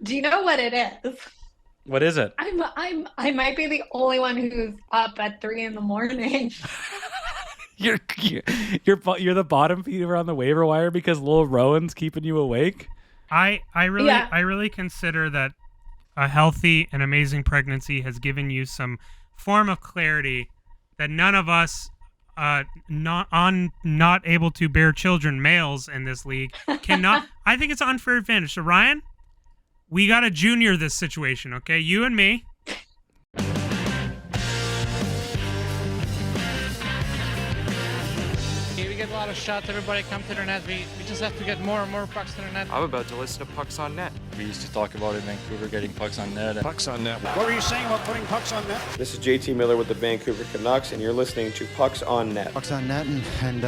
Do you know what it is? What is it? I might be the only one who's up at 3 a.m. You're the bottom feeder on the waiver wire because Lil Rowan's keeping you awake. I really consider that a healthy and amazing pregnancy has given you some form of clarity that none of us not able to bear children males in this league cannot. I think it's an unfair advantage. So Ryan, we got to junior this situation, okay? You and me. We get a lot of shots. Everybody come to the net. We just have to get more and more pucks to the net. I'm about to listen to Pucks on Net. We used to talk about in Vancouver getting pucks on net. Pucks on net. What were you saying about putting pucks on net? This is JT Miller with the Vancouver Canucks, and you're listening to Pucks on Net. Pucks on net and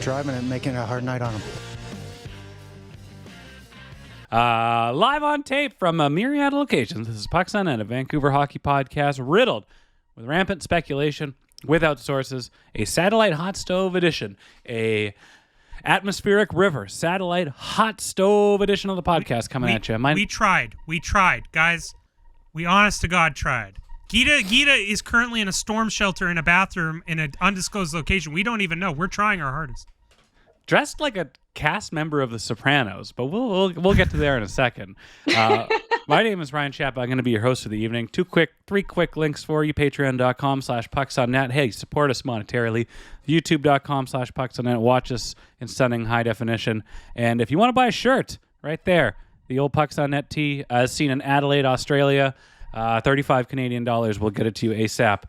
driving and making it a hard night on them. Live on tape from a myriad of locations. This is Pucks on Net, a Vancouver hockey podcast riddled with rampant speculation, without sources, a satellite hot stove edition, a atmospheric river satellite hot stove edition of the podcast coming at you. We tried, guys. We honest to God tried. Geeta is currently in a storm shelter in a bathroom in an undisclosed location. We don't even know. We're trying our hardest. Dressed like a cast member of The Sopranos, but we'll get to there in a second. My name is Ryan Chapp. I'm going to be your host for the evening. Three quick links for you. Patreon.com/pucksonnet. Hey, support us monetarily. YouTube.com/pucksonnet. Watch us in stunning high definition. And if you want to buy a shirt, right there, the old Pucks on Net tee, as seen in Adelaide, Australia, $35 Canadian. We'll get it to you ASAP.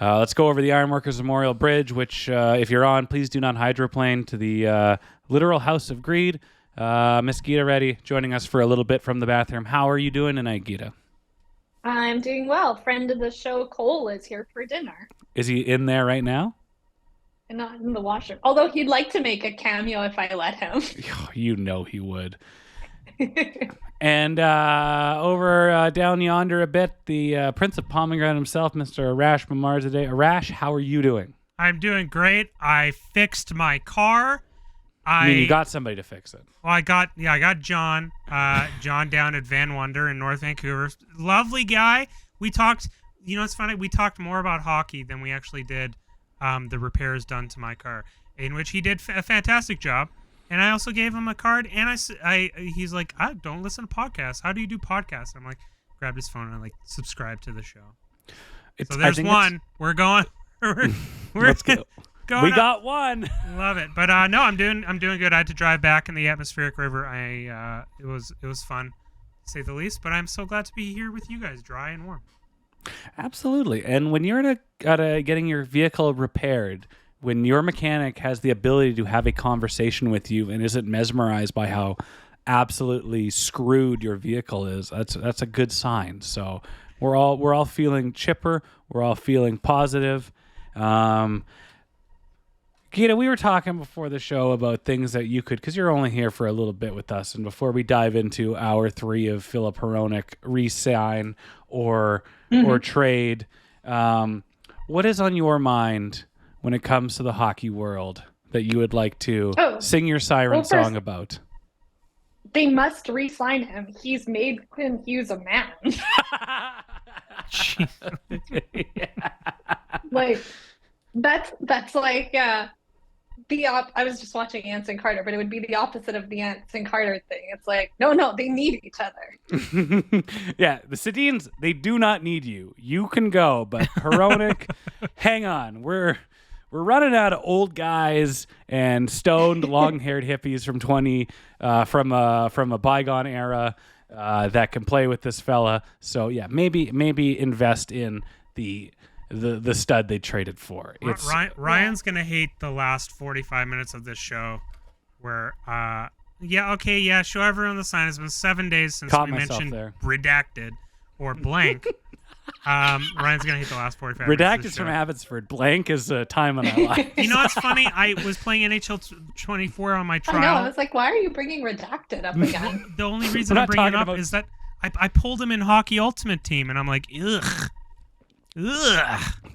Let's go over the Ironworkers Memorial Bridge, which, if you're on, please do not hydroplane to the literal House of Greed. Miss Geeta Reddy joining us for a little bit from the bathroom. How are you doing tonight, Geeta? I'm doing well. Friend of the show, Cole, is here for dinner. Is he in there right now? And not in the washer. Although he'd like to make a cameo if I let him. You know he would. And over down yonder a bit, the Prince of Pomegranate himself, Mr. Arash Mamarzadeh. Arash, how are you doing? I'm doing great. I fixed my car. I mean, you got somebody to fix it. Well, I got John. John down at Van Wonder in North Vancouver. Lovely guy. We talked. You know, it's funny. We talked more about hockey than we actually did the repairs done to my car, in which he did a fantastic job. And I also gave him a card, and he's like, I don't listen to podcasts. How do you do podcasts? I'm like, grabbed his phone and like subscribe to the show. So there's one. We're going. Let's go. We got one. Love it. But no, I'm doing good. I had to drive back in the atmospheric river. It was fun, to say the least. But I'm so glad to be here with you guys, dry and warm. Absolutely. And when you're at getting your vehicle repaired, when your mechanic has the ability to have a conversation with you and isn't mesmerized by how absolutely screwed your vehicle is, that's a good sign. So we're all feeling chipper. We're all feeling positive. Geeta, we were talking before the show about things that you could, because you're only here for a little bit with us, and before we dive into hour 3 of Philip Hronek re-sign or trade, what is on your mind when it comes to the hockey world that you would like to sing your siren song about? They must re-sign him. He's made Quinn Hughes a man. Like, that's like I was just watching Ants and Carter, but it would be the opposite of the Ants and Carter thing. It's like, no, they need each other. Yeah, the Sedins, they do not need you. You can go, but Hronek, hang on. We're running out of old guys and stoned, long-haired hippies from a bygone era that can play with this fella. So yeah, maybe invest in the stud they traded for. Ryan's gonna hate the last 45 minutes of this show, where show everyone the sign. It's been 7 days since we mentioned redacted or blank. Ryan's gonna hate the last 45 minutes. Redacted from Abbotsford. Blank is a time in our life. You know what's funny? I was playing NHL 24 on my trial. I know. I was like, why are you bringing redacted up again? The only reason I'm bringing it up is that I pulled him in Hockey Ultimate Team, and I'm like, ugh.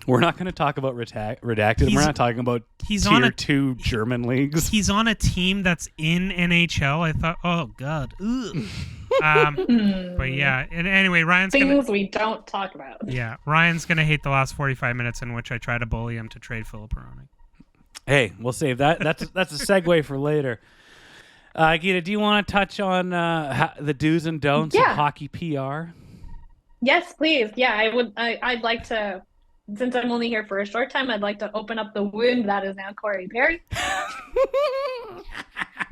We're not going to talk about redacted. We're not talking about tier 2 German leagues. He's on a team that's in NHL. I thought, oh god. But yeah, and anyway, Things we don't talk about. Yeah, Ryan's gonna hate the last 45 minutes in which I try to bully him to trade Philip Peroni. Hey, we'll save that. That's a segue for later. Geeta, do you want to touch on the do's and don'ts of hockey PR? Yes, please. Yeah, I would. I'd like to. Since I'm only here for a short time, I'd like to open up the wound that is now Corey Perry.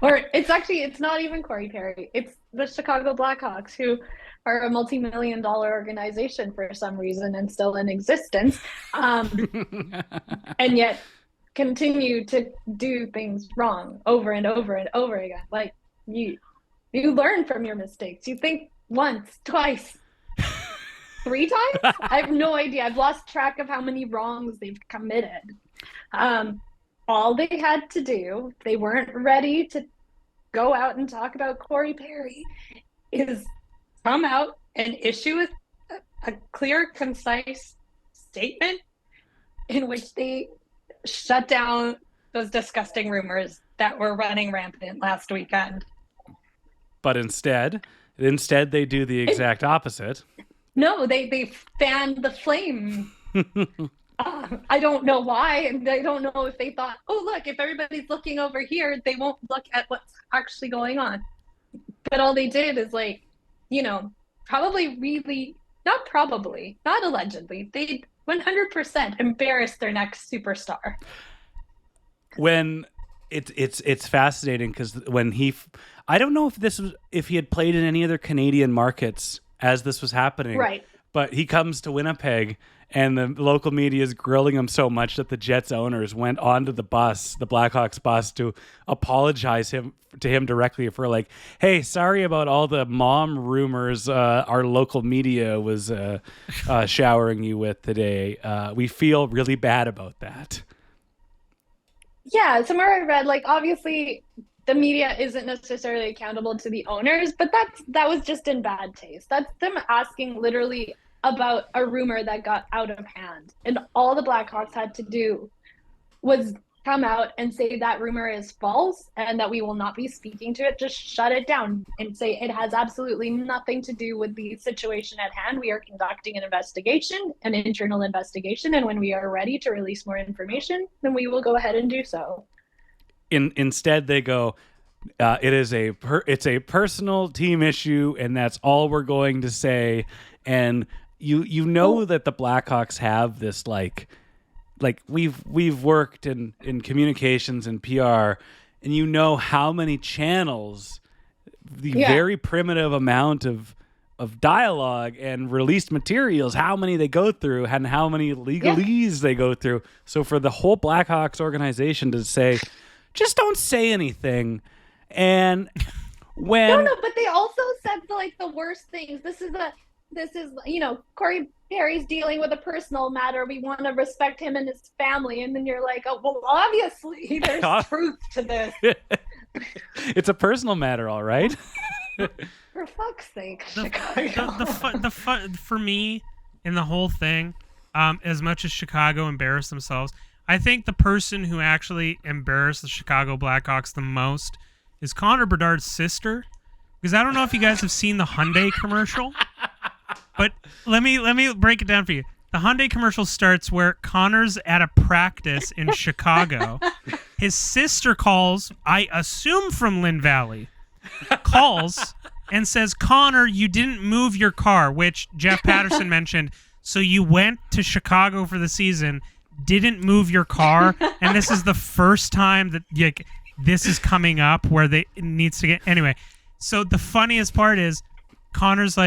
Or it's not even Corey Perry. It's the Chicago Blackhawks, who are a multi-million-dollar organization for some reason and still in existence, and yet continue to do things wrong over and over and over again. Like you learn from your mistakes. You think once, twice, 3 times? I have no idea. I've lost track of how many wrongs they've committed. All they had to do, they weren't ready to go out and talk about Corey Perry, is come out and issue a clear, concise statement in which they shut down those disgusting rumors that were running rampant last weekend. But instead they do the exact opposite. No, they fanned the flame. I don't know why, and I don't know if they thought, oh, look, if everybody's looking over here, they won't look at what's actually going on. But all they did is, like, probably really, not allegedly, they 100% embarrassed their next superstar. When it's fascinating because when I don't know if he had played in any other Canadian markets as this was happening, right? But he comes to Winnipeg, and the local media is grilling him so much that the Jets owners went onto the Blackhawks bus, to apologize to him directly for, like, hey, sorry about all the mom rumors our local media was showering you with today. We feel really bad about that. Yeah, somewhere I read, like, obviously the media isn't necessarily accountable to the owners, but that was just in bad taste. That's them asking literally about a rumor that got out of hand. And all the Blackhawks had to do was come out and say that rumor is false and that we will not be speaking to it. Just shut it down and say it has absolutely nothing to do with the situation at hand. We are conducting an investigation, an internal investigation, and when we are ready to release more information, then we will go ahead and do so. Instead, they go, it's a personal team issue, and that's all we're going to say. And you know that the Blackhawks have this like we've worked in communications and PR, and you know how many channels, very primitive amount of dialogue and released materials, how many they go through and how many legalese they go through. So for the whole Blackhawks organization to say, just don't say anything. And when no, but they also said the worst things. This is Corey Perry's dealing with a personal matter. We want to respect him and his family. And then you're like, oh, well, obviously there's truth to this. It's a personal matter, all right. For fuck's sake, the fun for me in the whole thing, as much as Chicago embarrassed themselves, I think the person who actually embarrassed the Chicago Blackhawks the most is Connor Bedard's sister. Because I don't know if you guys have seen the Hyundai commercial, but let me break it down for you. The Hyundai commercial starts where Connor's at a practice in Chicago. His sister calls, I assume from Lynn Valley, calls and says, Connor, you didn't move your car, which Jeff Patterson mentioned. So you went to Chicago for the season, didn't move your car, and this is the first time that this is coming up where it needs to get anyway. So the funniest part is Connor's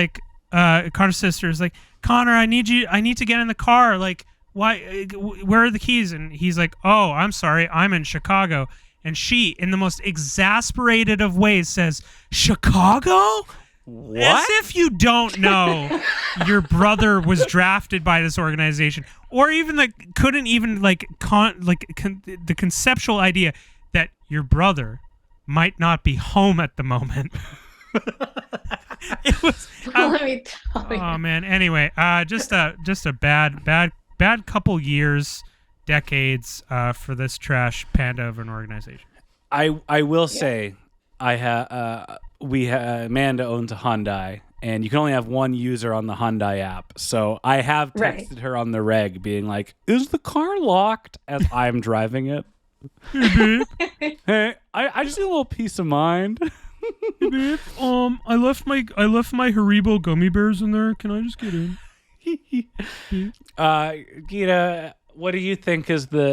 sister is like, Connor, I need to get in the car. Like, why? Where are the keys? And he's like, oh, I'm sorry, I'm in Chicago. And she, in the most exasperated of ways, says, Chicago? What? As if you don't know your brother was drafted by this organization, or even the conceptual idea that your brother might not be home at the moment. It was. Let me tell you. Oh man. Anyway, just a bad bad couple years, decades for this trash panda of an organization. I will say, Amanda owns a Hyundai, and you can only have one user on the Hyundai app. So I have texted her on the reg, being like, "Is the car locked?" as I'm driving it. Hey, I just need a little peace of mind. Hey, babe, I left my Haribo gummy bears in there. Can I just get in? Geeta, what do you think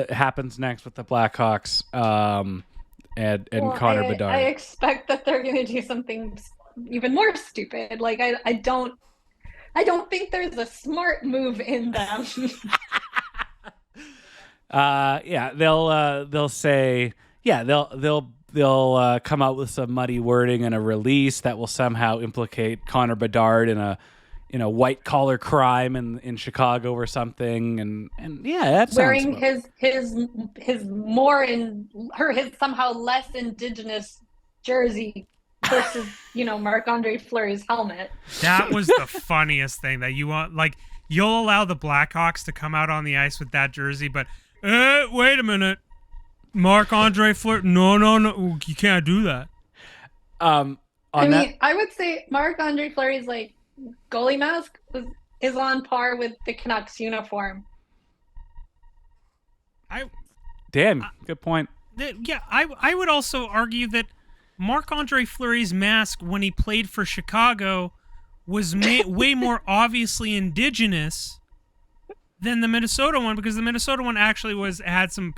happens next with the Blackhawks and Connor Bedard? I expect that they're going to do something even more stupid. Like I don't think there's a smart move in them. They'll say they'll come out with some muddy wording in a release that will somehow implicate Connor Bedard in a white collar crime in Chicago or something, and that sounds wearing his somehow less indigenous jersey versus Marc-Andre Fleury's helmet. That was the funniest thing that you want. Like, you'll allow the Blackhawks to come out on the ice with that jersey, but wait a minute, Marc-Andre Fleury, no, you can't do that. I would say Marc-Andre Fleury's goalie mask is on par with the Canucks uniform. Good point. I would also argue that Marc-Andre Fleury's mask when he played for Chicago was way more obviously indigenous than the Minnesota one, because the Minnesota one actually had some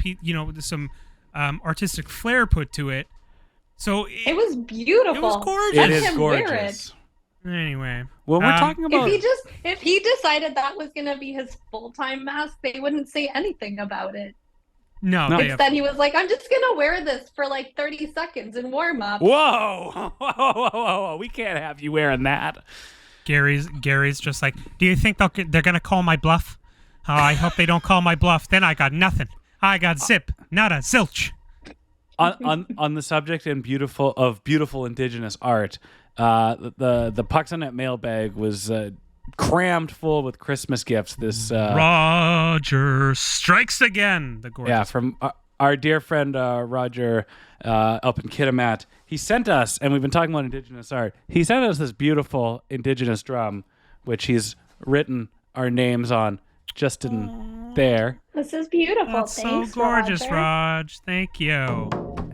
artistic flair put to it. So it was beautiful. It was gorgeous. It is gorgeous. Anyway, well, we're talking about if he decided that was going to be his full-time mask, they wouldn't say anything about it. No. Instead, he was like, "I'm just going to wear this for 30 seconds in warm-up." Whoa! We can't have you wearing that. Gary's just like, "Do you think they're going to call my bluff? Oh, I hope they don't call my bluff. Then I got nothing. I got zip, nada, zilch." On the subject and beautiful indigenous art, the Pucks on Net mailbag was crammed full with Christmas gifts. This Roger strikes again. The gorgeous. From our dear friend Roger up in Kitimat. He sent us, and we've been talking about indigenous art. He sent us this beautiful indigenous drum, which he's written our names on just in there. This is beautiful. That's Thanks, so gorgeous, Roger. Raj. Thank you.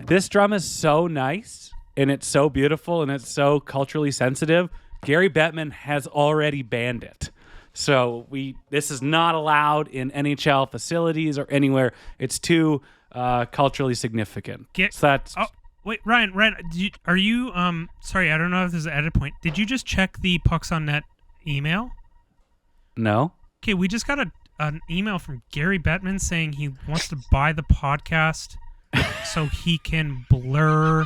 This drum is so nice, and it's so beautiful, and it's so culturally sensitive. Gary Bettman has already banned it. So this is not allowed in NHL facilities or anywhere. It's too culturally significant. So that's... Oh, wait, Ryan, are you... sorry, I don't know if there's an edit point. Did you just check the Pucks on Net email? No. Okay, we just got an email from Gary Bettman saying he wants to buy the podcast so he can blur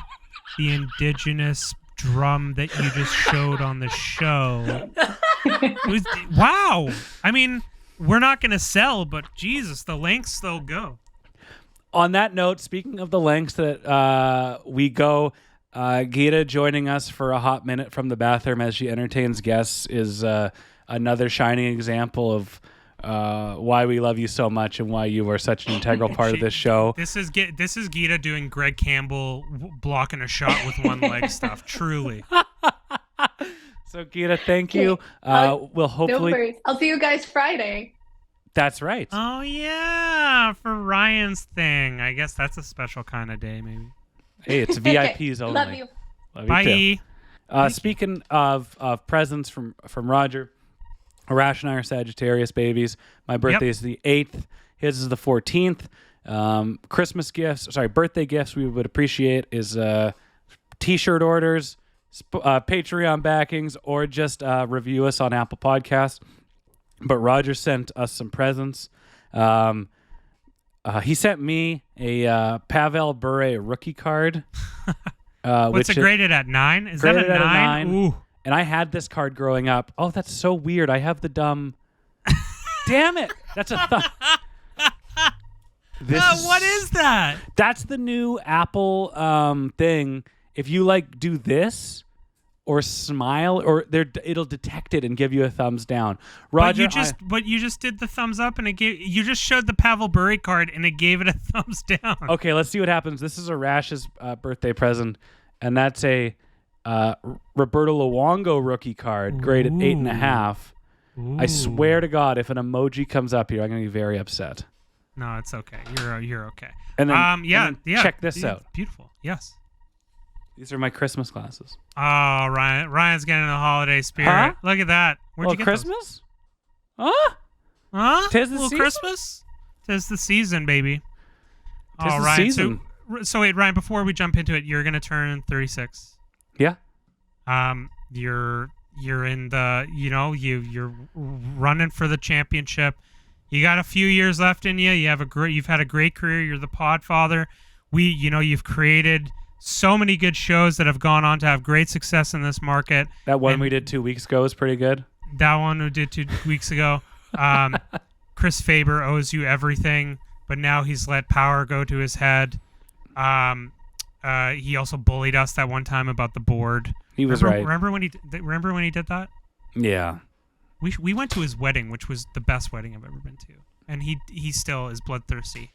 the indigenous drum that you just showed on the show. Wow. I mean, we're not going to sell, but Jesus, the lengths they'll go. On that note, speaking of the lengths that we go, Geeta joining us for a hot minute from the bathroom as she entertains guests is another shining example of why we love you so much and why you are such an integral part of this show. This is Geeta doing Greg Campbell blocking a shot with one leg stuff. Truly. So Geeta, thank you. We'll hopefully. No worries. I'll see you guys Friday. That's right. Oh yeah, for Ryan's thing. I guess that's a special kind of day, maybe. Hey, it's VIPs only. Love you. Love you too. Speaking of presents from Roger. Arash and I are Sagittarius babies. My birthday is the 8th. His is the 14th. Birthday gifts we would appreciate is T-shirt orders, Patreon backings, or just review us on Apple Podcasts. But Roger sent us some presents. He sent me a Pavel Bure rookie card. What's it graded at? 9? Is that a 9? Ooh. And I had this card growing up. Oh, that's so weird. I have the dumb... Damn it! That's a what is that? That's the new Apple thing. If you do this, or smile, or it'll detect it and give you a thumbs down. Roger, but you just did the thumbs up, and you just showed the Pavel Bure card, and it gave it a thumbs down. Okay, let's see what happens. This is Arash's birthday present, and that's a Roberto Luongo rookie card, graded 8.5. I swear to God, if an emoji comes up here, I'm gonna be very upset. No, it's okay. You're okay. And then, yeah. Check this out. Beautiful. Yes. These are my Christmas glasses. Oh, Ryan's getting the holiday spirit. Huh? Look at that. Where'd you get Christmas? Those? Huh? Tis the little season? Christmas? Tis the season, baby. Tis the Ryan. season. So wait, Ryan. Before we jump into it, you're gonna turn 36. Yeah. You're in the you're running for the championship. You got a few years left in you. You've had a great career. You're the Podfather. You've created so many good shows that have gone on to have great success in this market. That one we did 2 weeks ago was pretty good. That one we did 2 weeks ago. Chris Faber owes you everything, but now he's let power go to his head. He also bullied us that one time about the board. He was right. Remember when he did that? Yeah. We went to his wedding, which was the best wedding I've ever been to, and he still is bloodthirsty.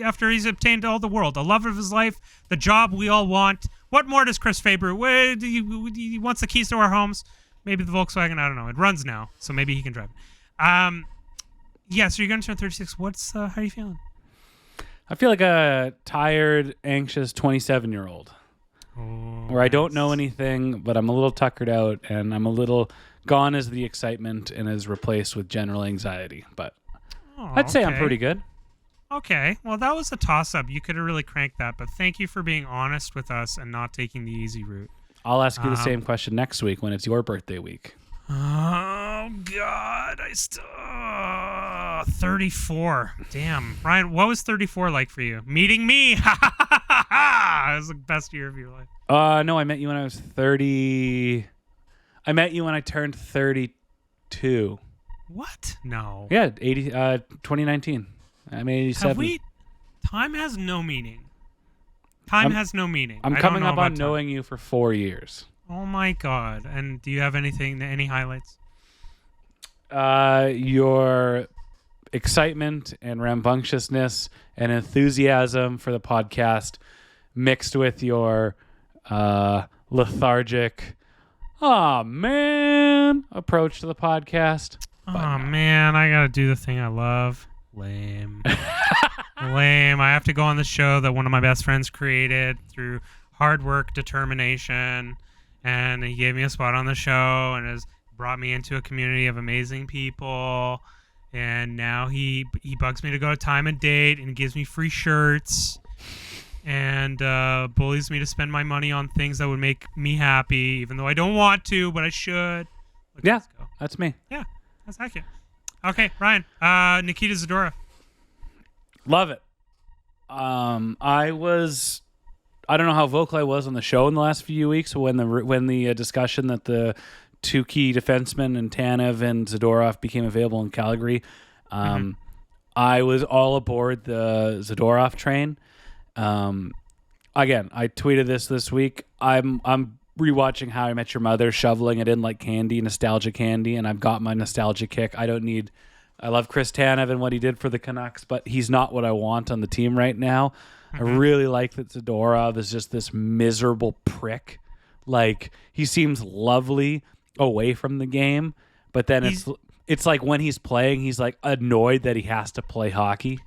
After he's obtained all the world, the love of his life, the job we all want. What more does Chris Faber? He wants the keys to our homes. Maybe the Volkswagen. I don't know. It runs now, so maybe he can drive. Yeah. So you're going to turn 36. How are you feeling? I feel like a tired, anxious 27-year-old. Where I don't know anything, but I'm a little tuckered out, and I'm a little gone is the excitement and is replaced with general anxiety. But I'd say I'm pretty good. Okay. Well, that was a toss-up. You could have really cranked that, but thank you for being honest with us and not taking the easy route. I'll ask you the same question next week when it's your birthday week. Oh, God. 34. Damn. Ryan, what was 34 like for you? Meeting me. It was the best year of your life. No, I met you when I was 30. I met you when I turned 32. What? No. Yeah, 2019. I'm 87. Time has no meaning. Time has no meaning. I'm coming up on knowing you for 4 years. Oh my God. And do you have any highlights? Your excitement and rambunctiousness and enthusiasm for the podcast mixed with your lethargic, approach to the podcast. Man, I gotta do the thing I love. Lame. Lame. I have to go on the show that one of my best friends created through hard work, determination, and he gave me a spot on the show and has brought me into a community of amazing people. And now he bugs me to go to Time and Date and gives me free shirts and bullies me to spend my money on things that would make me happy, even though I don't want to, but I should. Yeah, that's me. Yeah, that's accurate. Okay, Ryan. Nikita Zadorov. Love it. I don't know how vocal I was on the show in the last few weeks when the discussion that the two key defensemen and Tanev and Zadorov became available in Calgary. I was all aboard the Zadorov train. Again, I tweeted this week. I'm rewatching How I Met Your Mother, shoveling it in like candy, nostalgia candy, and I've got my nostalgia kick. I love Chris Tanev and what he did for the Canucks, but he's not what I want on the team right now. I really like that Zadorov is just this miserable prick. Like, he seems lovely away from the game, but then it's like when he's playing, he's like annoyed that he has to play hockey.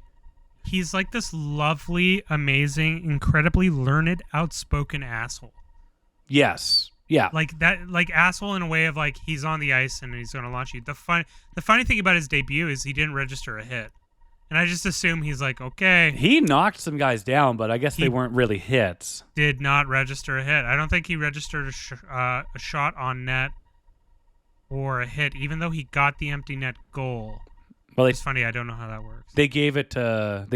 He's like this lovely, amazing, incredibly learned, outspoken asshole. Yes. Yeah. Like that, like asshole in a way of like he's on the ice and he's going to launch you. The funny thing about his debut is he didn't register a hit. And I just assume he's like, okay. He knocked some guys down, but I guess they weren't really hits. Did not register a hit. I don't think he registered a shot on net or a hit, even though he got the empty net goal. Well, it's funny. I don't know how that works. They gave it to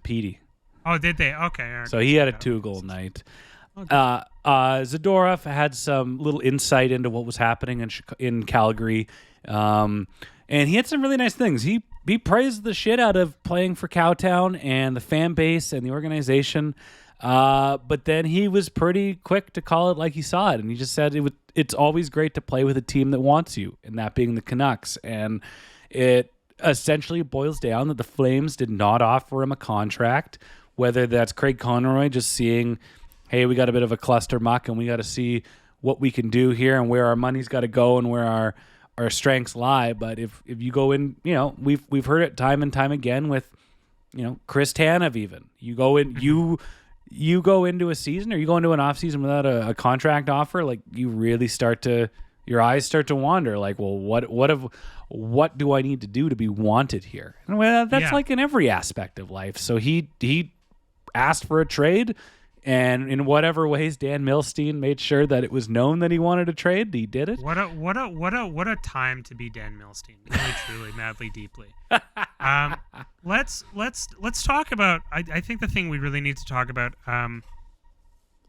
Petey. Oh, did they? Okay. Right. So he had a 2-goal night. Okay. Zadorov had some little insight into what was happening in Calgary, and he had some really nice things. He praised the shit out of playing for Cowtown and the fan base and the organization. But then he was pretty quick to call it like he saw it, and he just said it's always great to play with a team that wants you, and that being the Canucks. And it essentially boils down that the Flames did not offer him a contract, whether that's Craig Conroy just seeing, hey, we got a bit of a cluster muck and we got to see what we can do here and where our money's got to go and where our strengths lie. But if you go in, we've heard it time and time again with, Chris Tanev even. You go in, you go into a season or you go into an off season without a contract offer, like you really your eyes start to wander. Like, well, what do I need to do to be wanted here? And that's like in every aspect of life. So he asked for a trade, and in whatever ways Dan Milstein made sure that it was known that he wanted a trade, he did it. What a time to be Dan Milstein. Really, truly, madly, deeply. Let's talk about. I think the thing we really need to talk about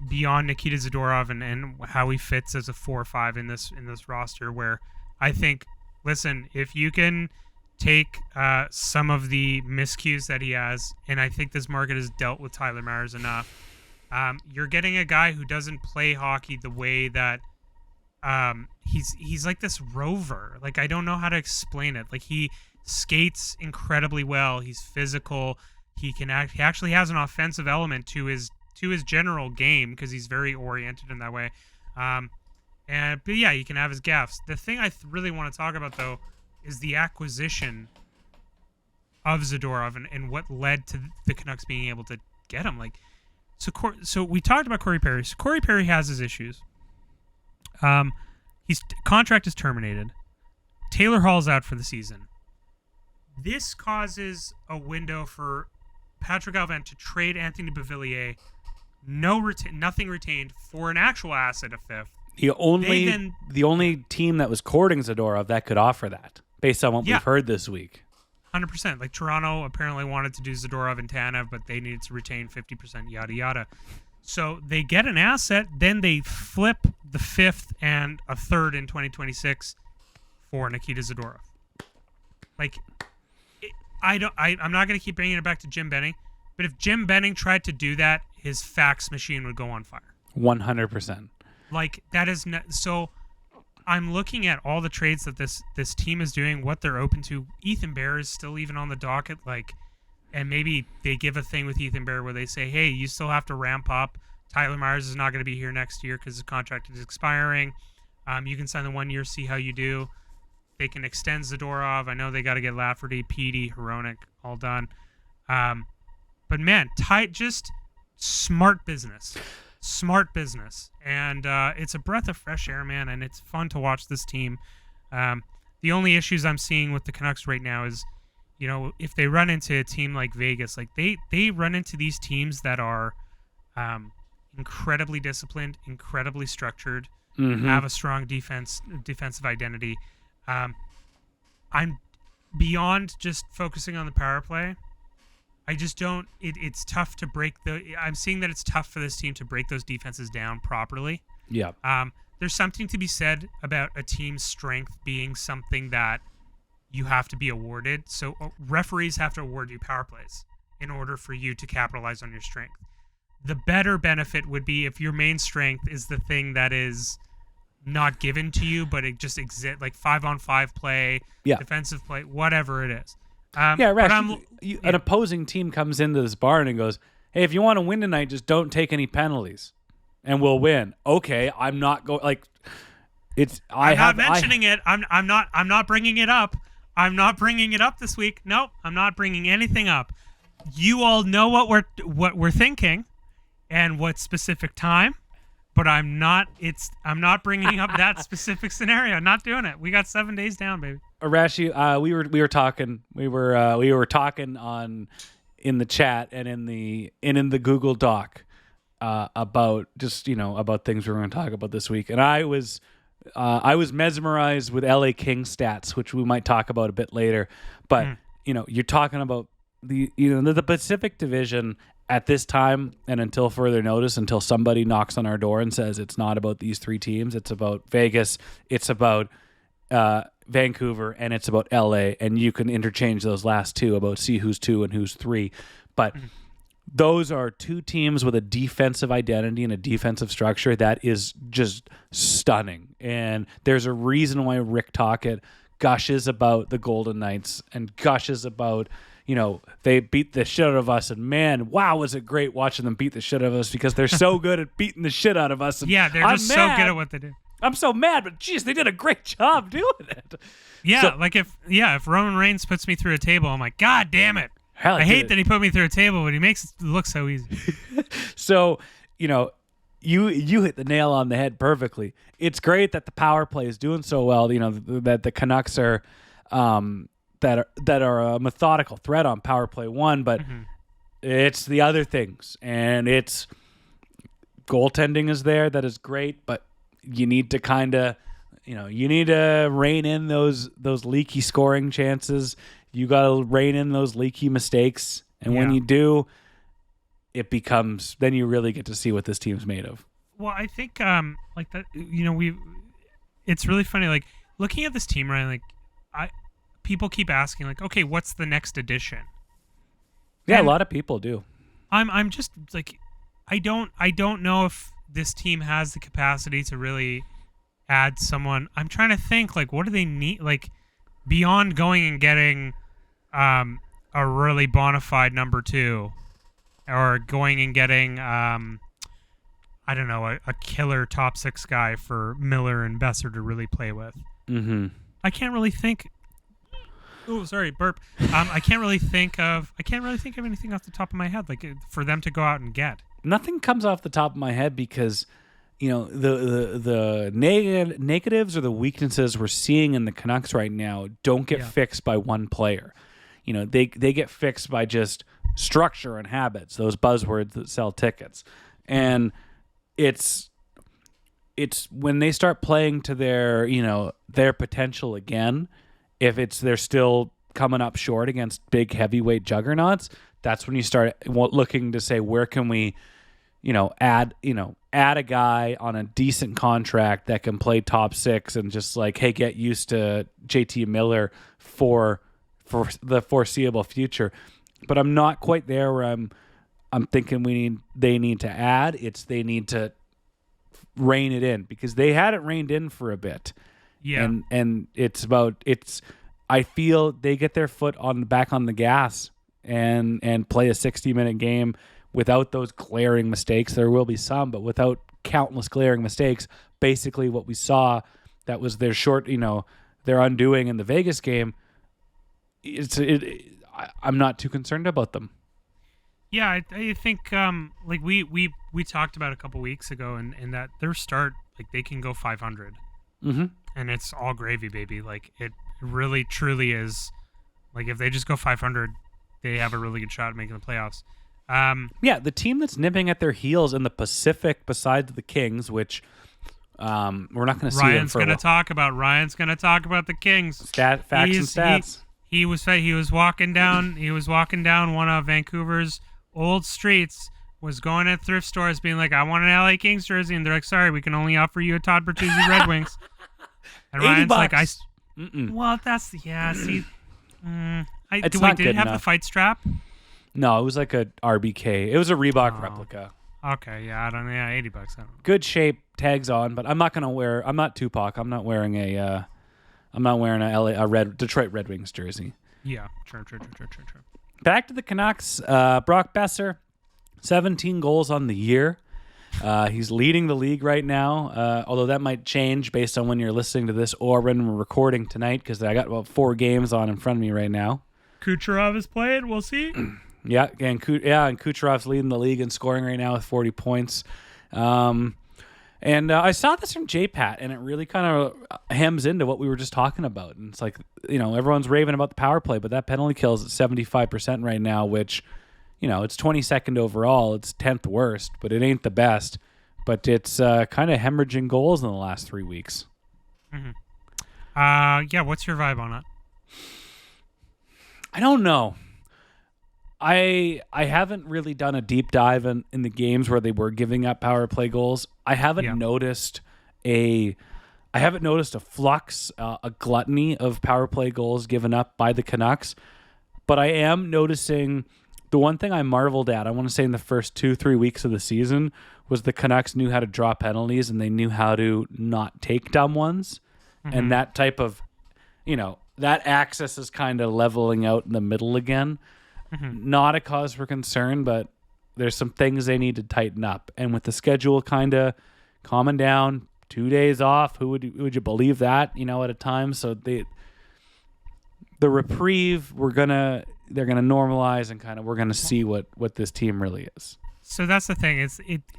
beyond Nikita Zadorov and how he fits as a 4-5 in this roster, where I think, listen, if you can take some of the miscues that he has, and I think this market has dealt with Tyler Myers enough. You're getting a guy who doesn't play hockey the way that he's like this rover. Like, I don't know how to explain it. Like, he skates incredibly well. He's physical. He actually has an offensive element to his general game because he's very oriented in that way. But yeah, you can have his gaffs. The thing I really want to talk about though is the acquisition of Zadorov and what led to the Canucks being able to get him. Like, so we talked about Corey Perry. So Corey Perry has his issues. His contract is terminated. Taylor Hall's out for the season. This causes a window for Patrick Alvin to trade Anthony Beauvillier, nothing retained, for an actual asset of fifth. The only team that was courting Zadorov that could offer that, based on what we've heard this week. 100%. Like, Toronto apparently wanted to do Zadorov and Tanev, but they needed to retain 50%, yada, yada. So they get an asset, then they flip the fifth and a third in 2026 for Nikita Zadorov. Like, I'm not going to keep bringing it back to Jim Benning, but if Jim Benning tried to do that, his fax machine would go on fire. 100%. Like, that is not, so I'm looking at all the trades that this team is doing, what they're open to. Ethan Bear is still even on the docket, like, and maybe they give a thing with Ethan Bear where they say, hey, you still have to ramp up. Tyler Myers is not going to be here next year because his contract is expiring. You can sign the 1 year, see how you do. They can extend Zadorov. I know they got to get Lafferty, Petey, Hronek all done. But man, just smart business. Smart business. And it's a breath of fresh air, man, and it's fun to watch this team. The only issues I'm seeing with the Canucks right now is, if they run into a team like Vegas, like they run into these teams that are incredibly disciplined, incredibly structured, have a strong defensive identity. I'm beyond just focusing on the power play. I just don't. It's tough to break I'm seeing that it's tough for this team to break those defenses down properly. Yeah. There's something to be said about a team's strength being something that you have to be awarded. So referees have to award you power plays in order for you to capitalize on your strength. The better benefit would be if your main strength is the thing that is not given to you, but it just exists, like 5-on-5 play, defensive play, whatever it is. Rash, an opposing team comes into this barn and goes, hey, if you want to win tonight, just don't take any penalties and we'll win. Okay, I'm not going, like, it's, I'm not mentioning it. I'm not bringing it up. I'm not bringing it up this week. Nope, I'm not bringing anything up. You all know what we're thinking and what specific time. But I'm not bringing up that specific scenario. I'm not doing it. We got 7 days down, baby. Arash, we were talking in the chat and in the Google Doc about just about things we were going to talk about this week, and I was mesmerized with LA Kings stats, which we might talk about a bit later. But you're talking about the Pacific Division. At this time and until further notice, until somebody knocks on our door and says it's not about these three teams, it's about Vegas, it's about Vancouver, and it's about LA, and you can interchange those last two about see who's 2 and who's 3. But those are two teams with a defensive identity and a defensive structure that is just stunning. And there's a reason why Rick Tocchet gushes about the Golden Knights and gushes about, they beat the shit out of us. And man, wow, was it great watching them beat the shit out of us, because they're so good at beating the shit out of us. And yeah, they're just so good at what they do. I'm so mad, but geez, they did a great job doing it. Yeah, if Roman Reigns puts me through a table, I'm like, God damn it. Hell, I hate that he put me through a table, but he makes it look so easy. So, you hit the nail on the head perfectly. It's great that the power play is doing so well, that the Canucks are that are a methodical threat on power play 1, but it's the other things, and it's goaltending is there. That is great, but you need to kind of, you need to rein in those leaky scoring chances. You got to rein in those leaky mistakes. And when you do, it becomes, then you really get to see what this team's made of. Well, I think, it's really funny, like, looking at this team, right? Like, people keep asking, like, okay, what's the next addition? Yeah, And a lot of people do. I'm just, like, I don't know if this team has the capacity to really add someone. I'm trying to think, like, what do they need? Like, beyond going and getting a really bona fide number 2, or going and getting I don't know, a killer top 6 guy for Miller and Besser to really play with. Mm-hmm. I can't really think. Oh, sorry, burp. I can't really think of anything off the top of my head, like, for them to go out and get. Nothing comes off the top of my head, because the negatives or the weaknesses we're seeing in the Canucks right now don't get fixed by one player. They get fixed by just structure and habits, those buzzwords that sell tickets. And it's when they start playing to their potential again, if they're still coming up short against big heavyweight juggernauts, that's when you start looking to say, where can we add a guy on a decent contract that can play top 6, and just like, hey, get used to JT Miller for the foreseeable future. But I'm not quite there where I'm thinking they need to add. They need to rein it in, because they had it reined in for a bit. Yeah. And I feel they get their foot back on the gas and play a 60-minute game without those glaring mistakes. There will be some, but without countless glaring mistakes. Basically what we saw, that was their their undoing in the Vegas game. I'm not too concerned about them. Yeah, I think like we talked about a couple weeks ago, and that their start, like, they can go 500, and it's all gravy, baby. Like, it really truly is. Like, if they just go 500, they have a really good shot at making the playoffs. The team that's nipping at their heels in the Pacific, besides the Kings, which we're not going to see. Ryan's going to talk about the Kings. Facts and stats. He was walking down one of Vancouver's old streets, was going to thrift stores being like, I want an LA Kings jersey, and they're like, sorry, we can only offer you a Todd Bertuzzi Red Wings. And Ryan's like, well, that's see. It's Did it have the fight strap? No, it was like a RBK. It was a Reebok replica. Okay, yeah, $80. I don't know. Good shape, tags on, but I'm not Tupac. I'm not wearing a Detroit Red Wings jersey. Yeah, true. Back to the Canucks. Brock Besser, 17 goals on the year. He's leading the league right now, although that might change based on when you're listening to this or when we're recording tonight, because I got about 4 games on in front of me right now. Kucherov is playing. We'll see. And Kucherov's leading the league in scoring right now with 40 points. And I saw this from JPat, and it really kind of hems into what we were just talking about. And it's like, everyone's raving about the power play, but that penalty kill is at 75% right now, which, it's 22nd overall. It's 10th worst, but it ain't the best. But it's kind of hemorrhaging goals in the last 3 weeks. Mm-hmm. What's your vibe on it? I don't know. I haven't really done a deep dive in the games where they were giving up power play goals. I haven't noticed a flux, a gluttony of power play goals given up by the Canucks, but I am noticing The one thing I marveled at, I want to say in the first 2-3 weeks of the season, was the Canucks knew how to draw penalties and they knew how to not take dumb ones. Mm-hmm. And that type of, that axis is kind of leveling out in the middle again. Mm-hmm. Not a cause for concern, but there's some things they need to tighten up. And with the schedule kind of calming down, 2 days off, who would you believe that, at a time? So the reprieve, they're gonna normalize and kind of we're gonna see what this team really is. So that's the thing.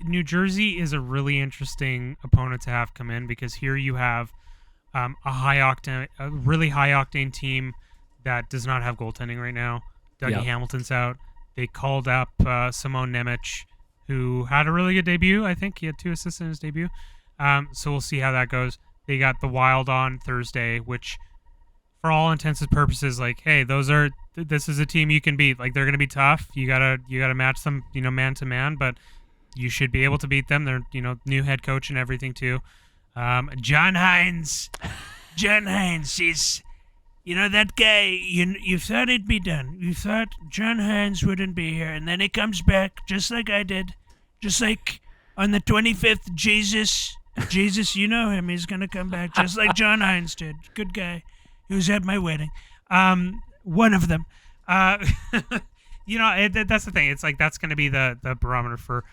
New Jersey is a really interesting opponent to have come in, because here you have a really high octane team that does not have goaltending right now. Dougie Hamilton's out. They called up Simone Nemec, who had a really good debut. I think he had 2 assists in his debut. So we'll see how that goes. They got the Wild on Thursday, which, for all intents and purposes, like, hey, this is a team you can beat. Like, they're going to be tough. You gotta match them, man to man, but you should be able to beat them. They're, new head coach and everything too. John Hines, is, that guy. You thought it'd be done. You thought John Hines wouldn't be here, and then he comes back just like I did, just like on the 25th. Jesus, you know him. He's gonna come back just like John Hines did. Good guy. He was at my wedding. One of them. That's the thing. It's like that's going to be the barometer for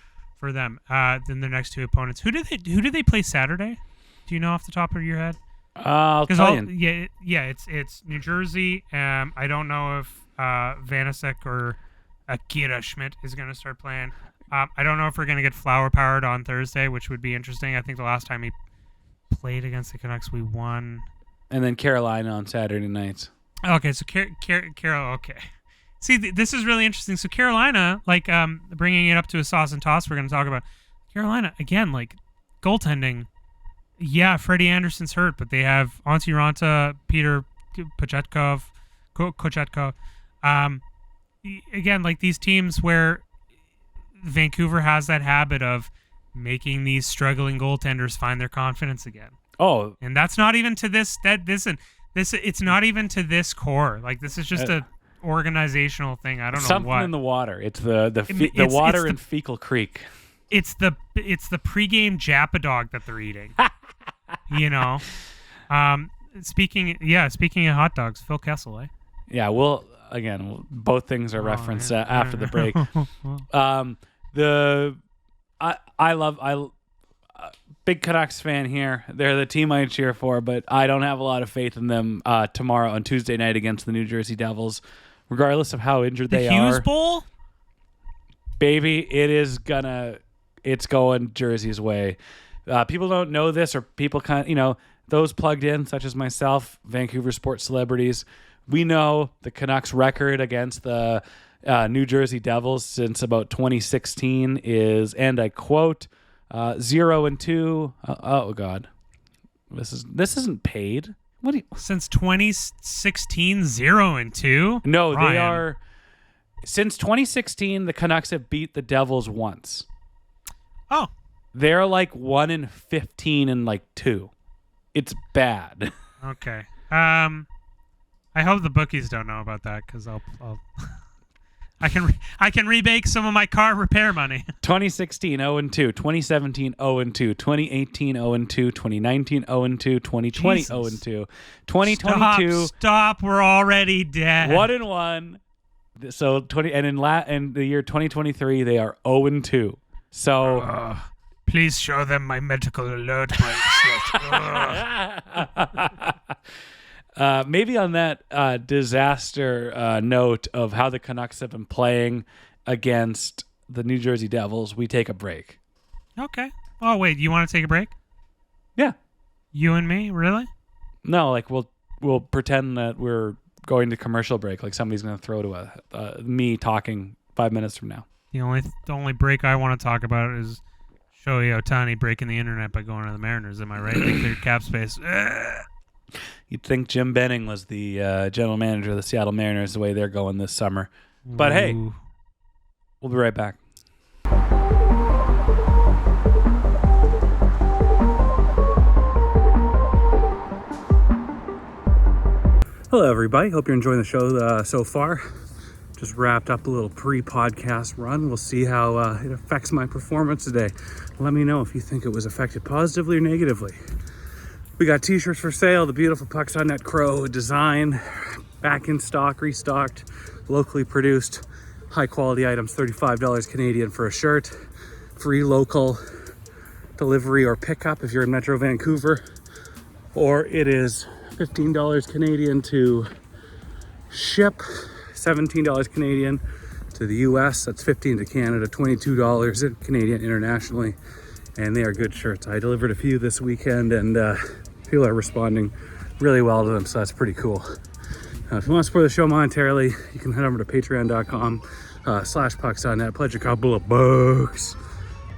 them. Then their next 2 opponents. Who do they play Saturday? Do you know off the top of your head? I'll tell you. Yeah. It's New Jersey. I don't know if Vanasek or Akira Schmidt is going to start playing. I don't know if we're going to get Flower Powered on Thursday, which would be interesting. I think the last time he played against the Canucks, we won. And then Carolina on Saturday nights. Okay, so Carol. Okay, see, this is really interesting. So Carolina, like, bringing it up to a sauce and toss, we're going to talk about Carolina again. Like, goaltending. Yeah, Freddie Anderson's hurt, but they have Antti Ranta, Peter Kochetkov. Again, like these teams where Vancouver has that habit of making these struggling goaltenders find their confidence again. Oh, and that's not even to this. It's not even to this core. Like, this is just a organizational thing. I don't know something what. in the water. It's the water in Fecal Creek. It's the pregame Japadog that they're eating. Speaking of hot dogs, Phil Kessel, eh? Yeah. Well, again, both things are referenced after the break. I big Canucks fan here. They're the team I cheer for, but I don't have a lot of faith in them tomorrow on Tuesday night against the New Jersey Devils, regardless of how injured they are. The Hughes Bowl? Baby, it's going Jersey's way. People don't know this, or people those plugged in, such as myself, Vancouver sports celebrities, we know the Canucks record against the New Jersey Devils since about 2016 is, and I quote, 0-2. Oh God, this isn't paid. What do you? Since 2016, 0-2. No, Ryan. They are. Since 2016, the Canucks have beat the Devils once. Oh, they're like 1-15 and like 2. It's bad. Okay. I hope the bookies don't know about that, because I'll I can rebake some of my car repair money. 2016 0-2, 2017 0-2, 2018 0-2, 2019 0-2, 2020 0-2, 2022. Stop! We're already dead. 1-1. So in the year 2023 they are 0-2. So please show them my medical alert bracelet. Maybe on that disaster note of how the Canucks have been playing against the New Jersey Devils, we take a break. Okay. Oh, wait, you want to take a break? Yeah. You and me? Really? No, like we'll pretend that we're going to commercial break, like somebody's going to throw to me talking 5 minutes from now. The only break I want to talk about is Shohei Ohtani breaking the internet by going to the Mariners. Am I right? They cleared cap space. You'd think Jim Benning was the general manager of the Seattle Mariners the way they're going this summer. But hey, we'll be right back. Hello, everybody. Hope you're enjoying the show so far. Just wrapped up a little pre-podcast run. We'll see how it affects my performance today. Let me know if you think it was affected positively or negatively. We got t-shirts for sale. The beautiful Pucks on Net Crow design, back in stock, restocked, locally produced, high quality items. $35 Canadian for a shirt. Free local delivery or pickup if you're in Metro Vancouver. Or it is $15 Canadian to ship. $17 Canadian to the US. That's $15 to Canada, $22 Canadian internationally. And they are good shirts. I delivered a few this weekend and people are responding really well to them, so that's pretty cool. If you want to support the show monetarily, you can head over to patreon.com/pucksonnet. Pledge a couple of bucks.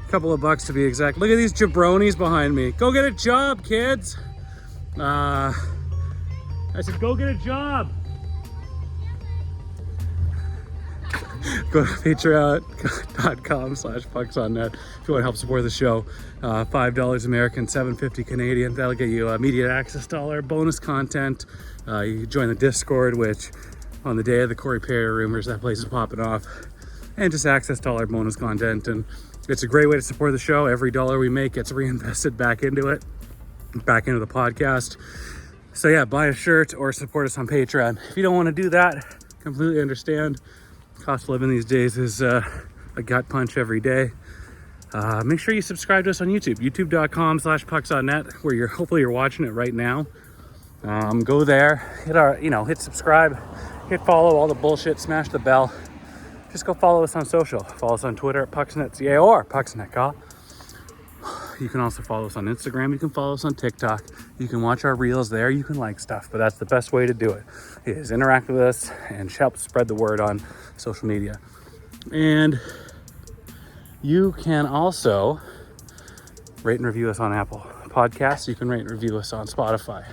A couple of bucks to be exact. Look at these jabronis behind me. Go get a job, kids. I said, go get a job. Go to patreon.com/pucksonnet if you want to help support the show. $5 American, $7.50 Canadian. That'll get you immediate access to all our bonus content. You can join the Discord, which on the day of the Corey Perry rumors, that place is popping off. And just access to all our bonus content. And it's a great way to support the show. Every dollar we make gets reinvested back into it, back into the podcast. So yeah, buy a shirt or support us on Patreon. If you don't want to do that, completely understand. Cost of living these days is a gut punch every day. Make sure you subscribe to us on YouTube, youtube.com/pucksonnet, where hopefully you're watching it right now. Go there, hit subscribe, hit follow, all the bullshit, smash the bell. Just go follow us on social. Follow us on Twitter at PucksNetCA or PucksNetCA. You can also follow us on Instagram. You can follow us on TikTok. You can watch our reels there. You can like stuff, but that's the best way to do it, is interact with us and help spread the word on social media. And you can also rate and review us on Apple Podcasts. You can rate and review us on Spotify.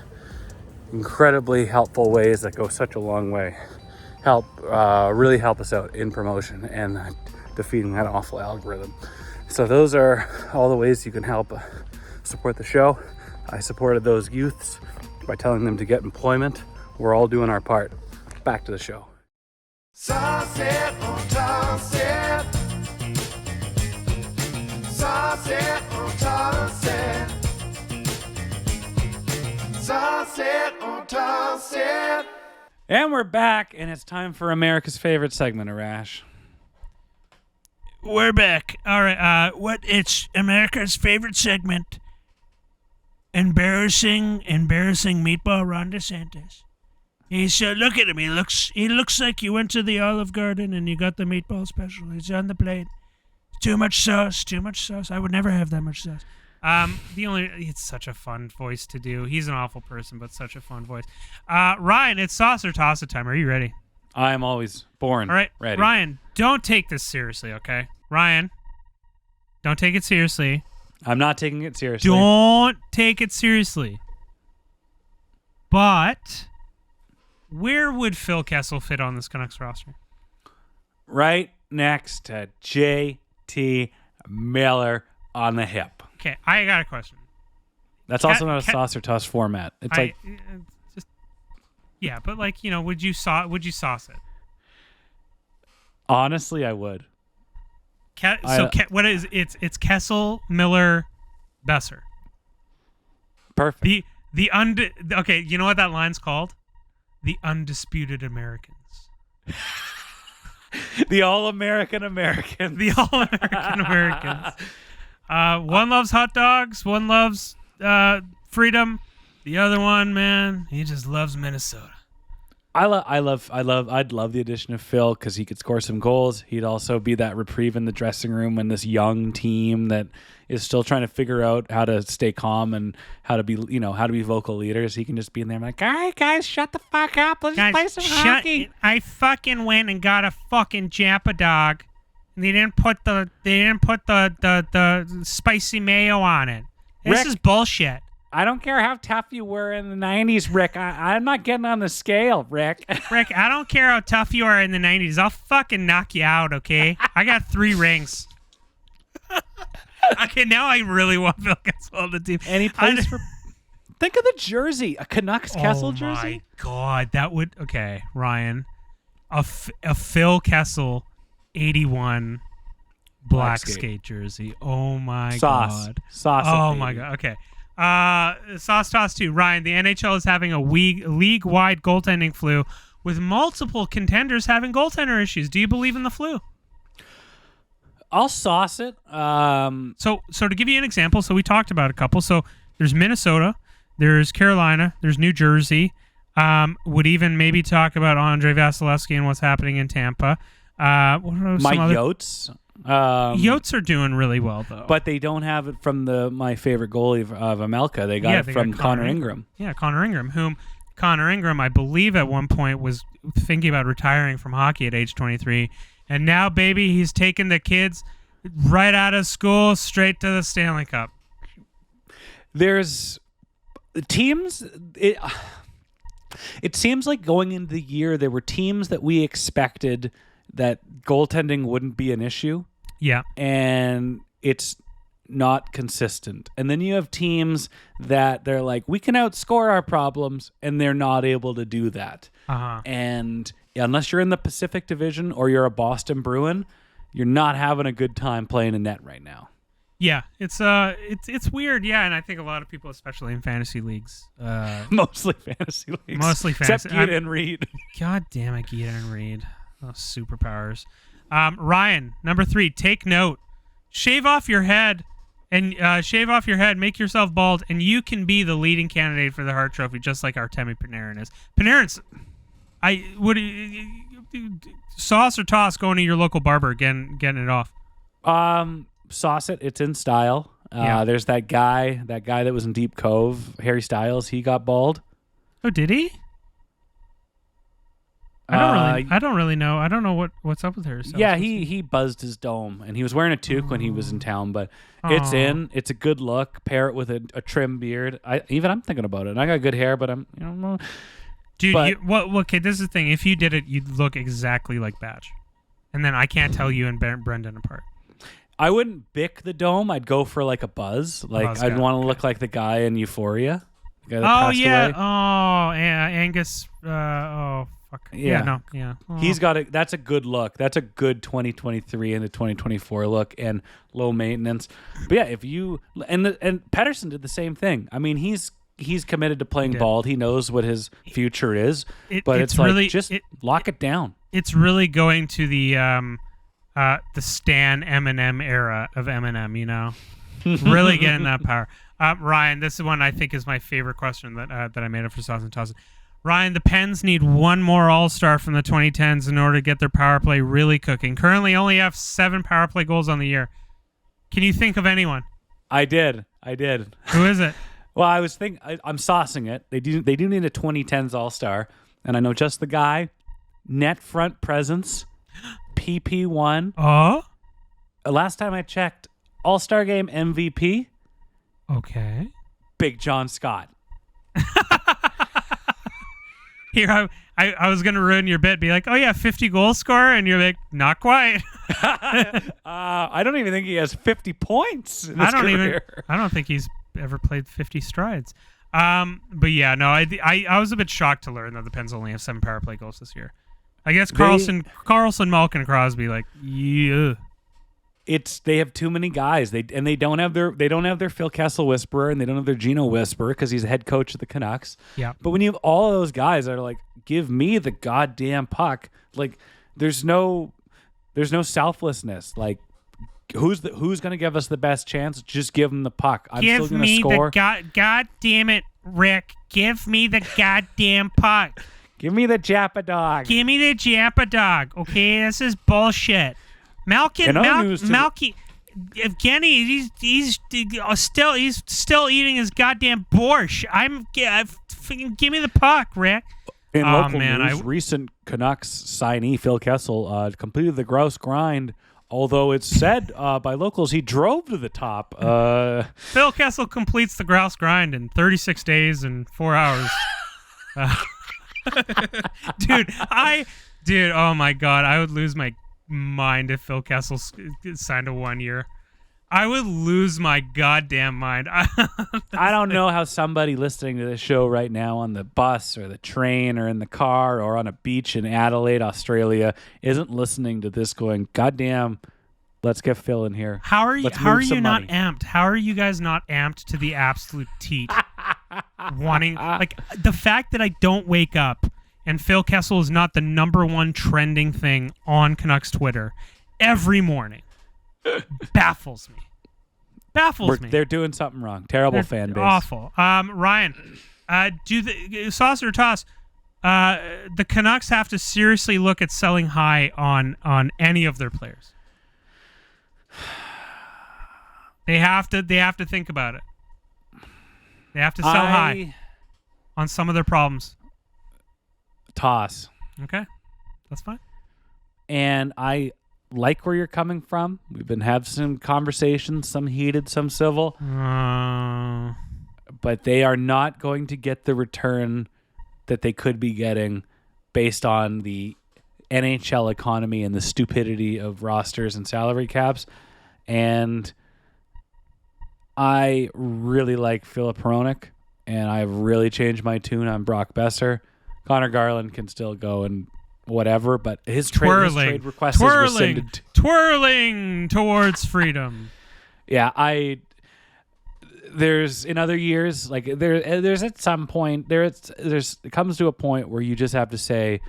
Incredibly helpful ways that go such a long way. Really help us out in promotion and defeating that awful algorithm. So those are all the ways you can help support the show. I supported those youths by telling them to get employment. We're all doing our part. Back to the show. Sunset on Sunset. Sunset on Sunset. Sunset on Sunset. And we're back, and it's time for America's favorite segment, Arash. We're back. All right. It's America's favorite segment. Embarrassing meatball Ron DeSantis. He's look at him. He looks like you went to the Olive Garden and you got the meatball special. He's on the plate. Too much sauce. I would never have that much sauce. It's such a fun voice to do. He's an awful person, but such a fun voice. Ryan, it's sauce or toss it time. Are you ready? I'm always born. All right, ready. Ryan, don't take this seriously, okay? Ryan, don't take it seriously. I'm not taking it seriously. Don't take it seriously. But where would Phil Kessel fit on this Canucks roster? Right next to JT Miller on the hip. Okay, I got a question. That's also not a sauce or toss format. It's yeah, but would you sauce it? Honestly, I would. What is it's Kessel, Miller, Besser. Perfect. Okay, you know what that line's called? The Undisputed Americans. The All-American Americans. The All-American Americans. One loves hot dogs. One loves freedom. The other one, man, he just loves Minnesota. I'd love the addition of Phil because he could score some goals. He'd also be that reprieve in the dressing room when this young team that is still trying to figure out how to stay calm and how to be vocal leaders. He can just be in there like, all right, guys, shut the fuck up. Let's just play some hockey. I fucking went and got a fucking Japa dog, and they didn't put the spicy mayo on it. This is bullshit. I don't care how tough you were in the 90s, Rick. I'm not getting on the scale, Rick. Rick, I don't care how tough you are in the 90s. I'll fucking knock you out, okay? I got 3 rings. Okay, now I really want Phil Kessel on the team. And he plays for... Think of the jersey. A Canucks Kessel jersey. Oh, my God. That would... Okay, Ryan. a Phil Kessel 81 black skate jersey. Oh my god. Sauce. Oh baby. my god. Okay. Sauce Toss 2. Ryan, the NHL is having a league-wide goaltending flu with multiple contenders having goaltender issues. Do you believe in the flu? I'll sauce it. So to give you an example, so we talked about a couple. So there's Minnesota, there's Carolina, there's New Jersey. Would even maybe talk about Andre Vasilevsky and what's happening in Tampa. Yotes. Yotes are doing really well though, but they don't have it from my favorite goalie of Amelka. They got it from Connor Ingram. Yeah, Connor Ingram, whom Connor Ingram, I believe at one point was thinking about retiring from hockey at age 23, and now, baby, he's taking the kids right out of school straight to the Stanley Cup. There's teams. It seems like going into the year, there were teams that we expected that goaltending wouldn't be an issue. Yeah. And it's not consistent. And then you have teams that they're like, we can outscore our problems, and they're not able to do that. Uh-huh. And unless you're in the Pacific Division or you're a Boston Bruin, you're not having a good time playing in net right now. Yeah, it's weird, yeah, and I think a lot of people, especially in fantasy leagues, mostly fantasy leagues, except Geeta and Reed. God damn it, Geeta and Reed, superpowers. Ryan, number 3, take note: shave off your head, make yourself bald, and you can be the leading candidate for the Hart Trophy, just like Artemi Panarin is. Panarin's, sauce or toss going to your local barber, getting it off. Sauce it. It's in style. There's that guy that was in Deep Cove, Harry Styles. He got bald. Oh, did he? I don't really know. I don't know what's up with Harry Styles. Yeah, he buzzed his dome, and he was wearing a toque when he was in town. But it's in. It's a good look. Pair it with a trim beard. I'm thinking about it. And I got good hair, but dude. Okay, this is the thing. If you did it, you'd look exactly like Batch, and then I can't tell you and Brendan apart. I wouldn't bick the dome. I'd go for like a buzz. Like I'd want to look like the guy in Euphoria. The guy that passed away. Oh yeah, Angus. Oh fuck. Yeah. No. Yeah. Oh. He's got a. That's a good look. That's a good 2023 into 2024 look and low maintenance. But yeah, if you and Pettersson did the same thing. I mean, he's committed to playing bald. He knows what his future is. It's like really, just lock it down. It's really going to the Stan Eminem era of Eminem, you know, really getting that power. Ryan, this is one I think is my favorite question that I made up for Sauce and Toss. Ryan, the Pens need one more All-Star from the 2010s in order to get their power play really cooking. Currently only have 7 power play goals on the year. Can you think of anyone? I did. Who is it? Well, I was thinking, I'm saucing it. They do need a 2010s All-Star, and I know just the guy. Net front presence. PP1. Oh? Last time I checked, All-Star Game MVP. Okay. Big John Scott. Here, I was going to ruin your bit. Be like, oh yeah, 50 goal scorer. And you're like, not quite. I don't even think he has 50 points in his career. I don't think he's ever played 50 strides. But yeah, no, I was a bit shocked to learn that the Pens only have 7 power play goals this year. I guess Carlson, Malkin, and Crosby, like, yeah. They have too many guys. They don't have their Phil Kessel whisperer, and they don't have their Gino whisperer because he's the head coach of the Canucks. Yeah. But when you have all of those guys that are like, give me the goddamn puck, like there's no selflessness. Like who's gonna give us the best chance? Just give them the puck. I'm still gonna score. God damn it, Rick! Give me the goddamn puck. Give me the Jappa dog. Give me the Jappa dog. Okay, this is bullshit. Malkin, Evgeny, he's still eating his goddamn borscht. Give me the puck, Rick. In local news, recent Canucks signee Phil Kessel completed the grouse grind. Although it's said by locals he drove to the top. Phil Kessel completes the grouse grind in 36 days and 4 hours. Dude, oh my God, I would lose my mind if Phil Kessel signed a 1 year. I would lose my goddamn mind. I don't know how somebody listening to this show right now on the bus or the train or in the car or on a beach in Adelaide, Australia, isn't listening to this going, goddamn, let's get Phil in here. How are you not money. amped? How are you guys not amped to the absolute teat? Wanting like the fact that I don't wake up and Phil Kessel is not the number one trending thing on Canucks Twitter every morning baffles me. They're doing something wrong. Terrible fan base. Awful. Ryan, do the sauce or toss? The Canucks have to seriously look at selling high on any of their players. They have to think about it. They have to sell high on some of their problems. Toss. Okay, that's fine. And I like where you're coming from. We've been having some conversations, some heated, some civil. But they are not going to get the return that they could be getting based on the NHL economy and the stupidity of rosters and salary caps. And I really like Philip Hronek, and I've really changed my tune on Brock Besser. Connor Garland can still go and whatever, but his trade request is rescinded. Twirling towards freedom. Yeah, there's in other years, like there's at some point it comes to a point where you just have to say,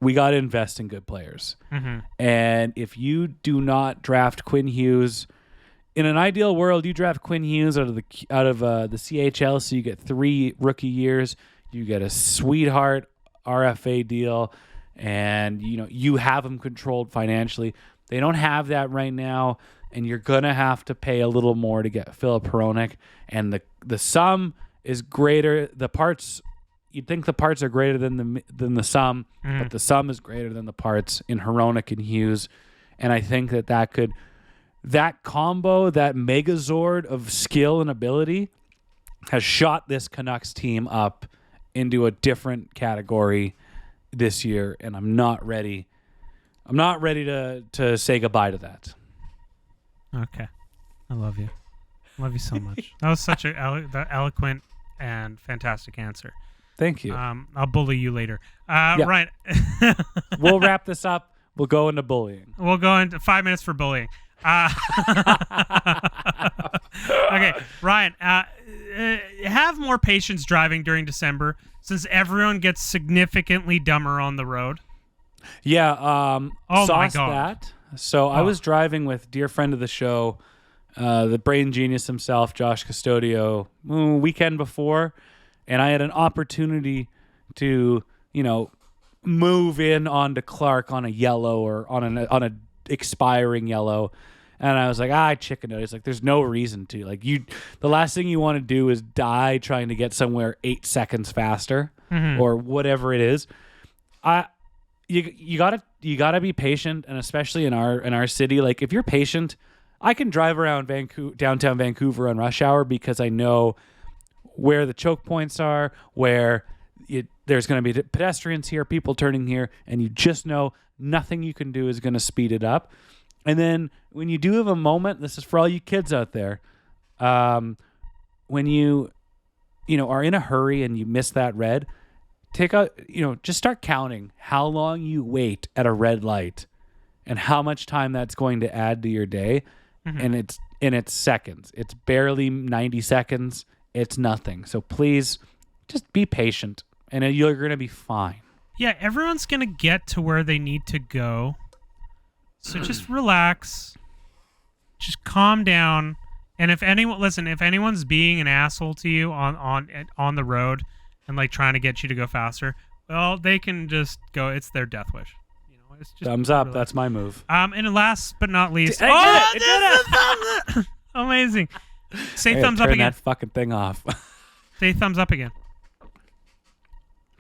we got to invest in good players. Mm-hmm. And if you do not draft Quinn Hughes, in an ideal world, you draft Quinn Hughes out of the CHL, so you get 3 rookie years. You get a sweetheart RFA deal, and you have him controlled financially. They don't have that right now, and you're gonna have to pay a little more to get Philip Hronek. And the sum is greater. The parts, you'd think the parts are greater than the sum, but the sum is greater than the parts in Hronek and Hughes. And I think that combo, that megazord of skill and ability, has shot this Canucks team up into a different category this year, and I'm not ready to say goodbye to that. Okay. I love you. I love you so much. That was such an eloquent and fantastic answer. Thank you. I'll bully you later. Yeah. Ryan. We'll wrap this up. We'll go into bullying. We'll go into 5 minutes for bullying. Okay, Ryan, have more patience driving during December since everyone gets significantly dumber on the road. Yeah, oh my God. That. So I was driving with dear friend of the show, the brain genius himself, Josh Custodio, weekend before, and I had an opportunity to, move in onto Clark on a yellow or on a expiring yellow. And I was like, I chickened out. It's like, there's no reason to. Like, the last thing you want to do is die trying to get somewhere 8 seconds faster or whatever it is. You gotta be patient, and especially in our city. Like, if you're patient, I can drive around downtown Vancouver on rush hour because I know where the choke points are, where there's going to be pedestrians here, people turning here, and you just know nothing you can do is going to speed it up. And then when you do have a moment, this is for all you kids out there, when you are in a hurry and you miss that red, just start counting how long you wait at a red light and how much time that's going to add to your day. And it's seconds. It's barely 90 seconds. It's nothing. So please just be patient and you're going to be fine. Yeah, everyone's going to get to where they need to go. So just relax. Just calm down. And if anyone's being an asshole to you on the road and like trying to get you to go faster, well, they can just go. It's their death wish. It's just thumbs up. That's my move. And last but not least, it did it. Amazing. Say thumbs up turn again. That fucking thing off. Say thumbs up again.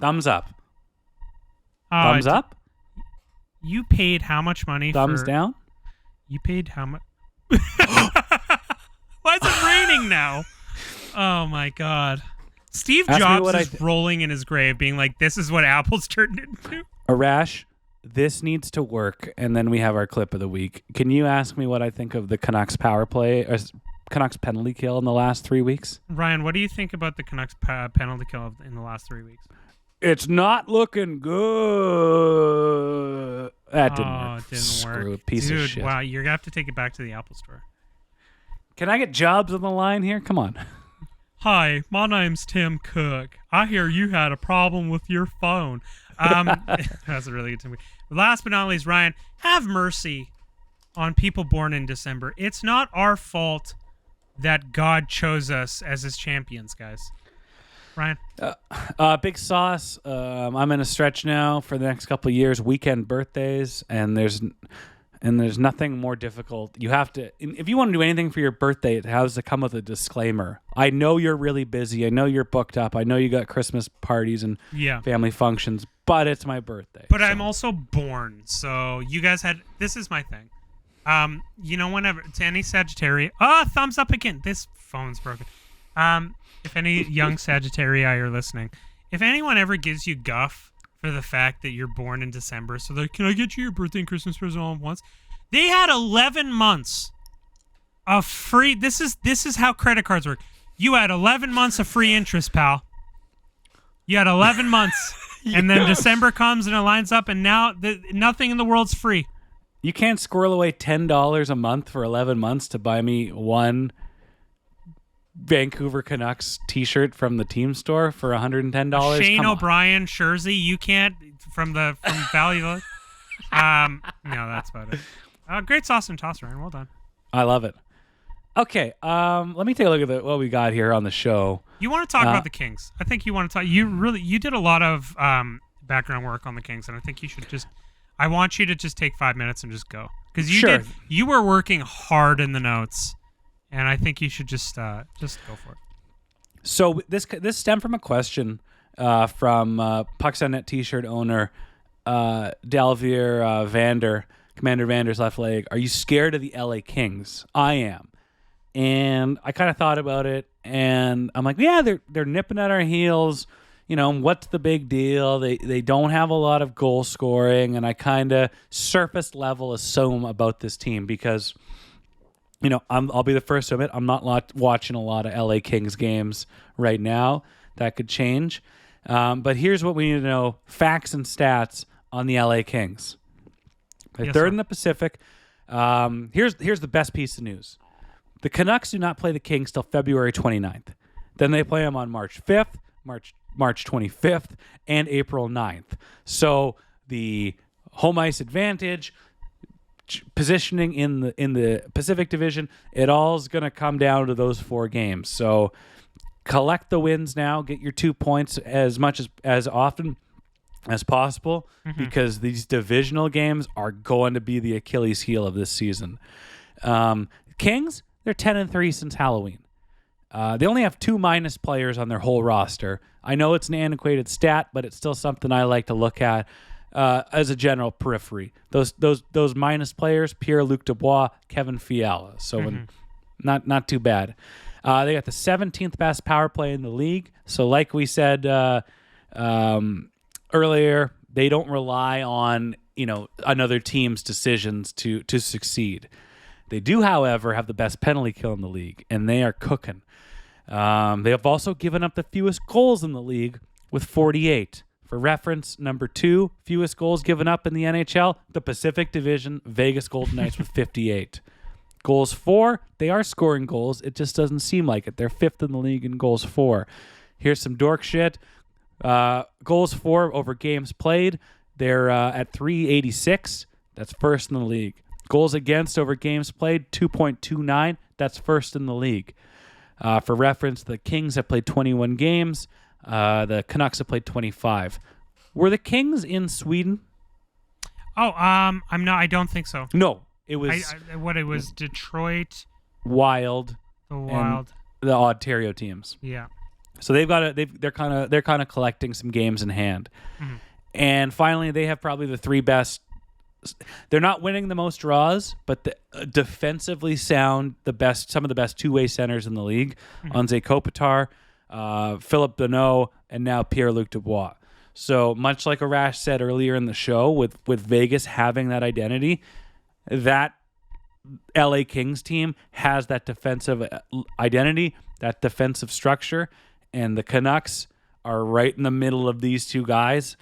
Thumbs up. Thumbs up. You paid how much money? Thumbs down. You paid how much? Why is it raining now? Oh my God. Steve Jobs is rolling in his grave being like, this is what Apple's turned into. Arash, this needs to work, and then we have our clip of the week. Can you ask me what I think of the Canucks power play or Canucks penalty kill in the last 3 weeks? Ryan, what do you think about the Canucks penalty kill in the last 3 weeks? It's not looking good. That didn't work. It didn't Screw work. it, piece Dude, of shit. Wow, you're gonna have to take it back to the Apple Store. Can I get Jobs on the line here? Come on. Hi, my name's Tim Cook. I hear you had a problem with your phone. That's a really good Tim. Last but not least, Ryan, have mercy on people born in December. It's not our fault that God chose us as his champions, guys. Ryan? Big Sauce. I'm in a stretch now for the next couple of years. Weekend birthdays, and there's nothing more difficult. You have to, if you want to do anything for your birthday, it has to come with a disclaimer. I know you're really busy. I know you're booked up. I know you got Christmas parties and family functions, but it's my birthday. But I'm also born, so you guys had. This is my thing. Whenever to any Sagittarius. Thumbs up again. This phone's broken. If any young Sagittarii are listening, if anyone ever gives you guff for the fact that you're born in December, so they're like, can I get you your birthday and Christmas present all at once? They had 11 months of free. This is how credit cards work. You had 11 months of free interest, pal. You had 11 months, and then December comes and it lines up, and now nothing in the world's free. You can't squirrel away $10 a month for 11 months to buy me one Vancouver Canucks t-shirt from the team store for $110. Shane O'Brien jersey, you can't from Value. No, that's about it. Great sauce and toss, Ryan. Well done. I love it. Okay, let me take a look at what we got here on the show. You want to talk about the Kings? I think you want to talk. You did a lot of background work on the Kings, and I think you should just. I want you to just take 5 minutes and just go because you were working hard in the notes. And I think you should just go for it. So this stemmed from a question from Pucks on Net T-shirt owner Dalvier Vander, Commander Vander's left leg. Are you scared of the LA Kings? I am, and I kind of thought about it, and I'm like, yeah, they're nipping at our heels. What's the big deal? They don't have a lot of goal scoring, and I kind of surface level assume about this team because. I'll be the first to admit I'm not watching a lot of LA Kings games right now. That could change. But here's what we need to know. Facts and stats on the LA Kings. They're third in the Pacific. Here's the best piece of news. The Canucks do not play the Kings till February 29th. Then they play them on March 5th, March 25th, and April 9th. So the home ice advantage, positioning in the Pacific Division, it all's going to come down to those 4 games. So collect the wins now, get your 2 points as often as possible because these divisional games are going to be the Achilles heel of this season. Kings, they're 10-3 since Halloween. They only have 2 minus players on their whole roster. I know it's an antiquated stat, but it's still something I like to look at. As a general periphery, those minus players: Pierre-Luc Dubois, Kevin Fiala. So not too bad. They got the 17th best power play in the league. So like we said earlier, they don't rely on another team's decisions to succeed. They do, however, have the best penalty kill in the league, and they are cooking. They have also given up the fewest goals in the league with 48. For reference, number 2, fewest goals given up in the NHL, the Pacific Division, Vegas Golden Knights with 58. Goals for, they are scoring goals. It just doesn't seem like it. They're 5th in the league in goals for. Here's some dork shit. Goals for over games played, they're at 386. That's 1st in the league. Goals against over games played, 2.29. That's 1st in the league. For reference, the Kings have played 21 games. The Canucks have played 25. Were the Kings in Sweden? I'm not. I don't think so. No, it was. It was Detroit, Wild, the Wild, and the Ontario teams. Yeah. So they're kind of collecting some games in hand, and finally they have probably the 3 best. They're not winning the most draws, but defensively sound, some of the best 2-way centers in the league. Anze Kopitar. Philip Deneau, and now Pierre-Luc Dubois. So much like Arash said earlier in the show, with Vegas having that identity, that LA Kings team has that defensive identity, that defensive structure, and the Canucks are right in the middle of these two guys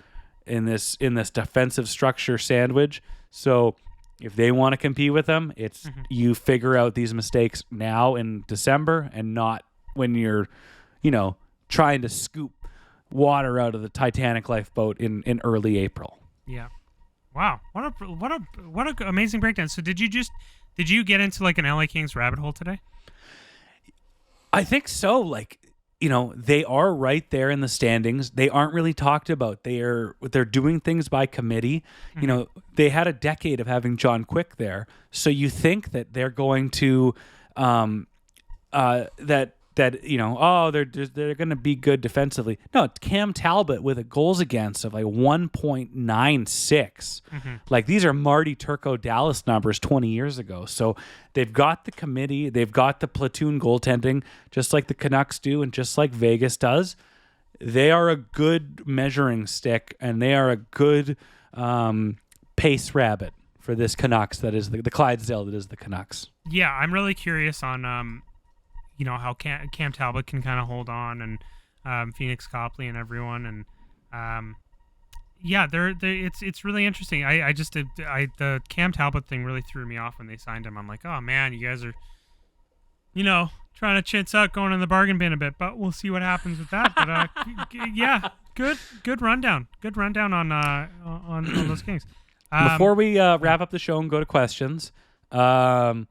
in this defensive structure sandwich. So if they want to compete with them, it's you figure out these mistakes now in December and not when you're, trying to scoop water out of the Titanic lifeboat in early April. Yeah. Wow. What a amazing breakdown. So did you get into like an LA Kings rabbit hole today? I think so. They are right there in the standings. They aren't really talked about. They're doing things by committee. They had a decade of having John Quick there. So you think that they're going to they're going to be good defensively. No, it's Cam Talbot with a goals against of like 1.96. Like these are Marty Turco Dallas numbers 20 years ago. So they've got the committee, they've got the platoon goaltending, just like the Canucks do and just like Vegas does. They are a good measuring stick and they are a good pace rabbit for this Canucks that is the Clydesdale that is the Canucks. Yeah, I'm really curious on how Cam Talbot can kind of hold on and Phoenix Copley and everyone and it's really interesting. The Cam Talbot thing really threw me off when they signed him. I'm like, oh man, you guys are trying to chintz out going in the bargain bin a bit, but we'll see what happens with that. But good rundown on those Kings. Before we wrap up the show and go to questions, the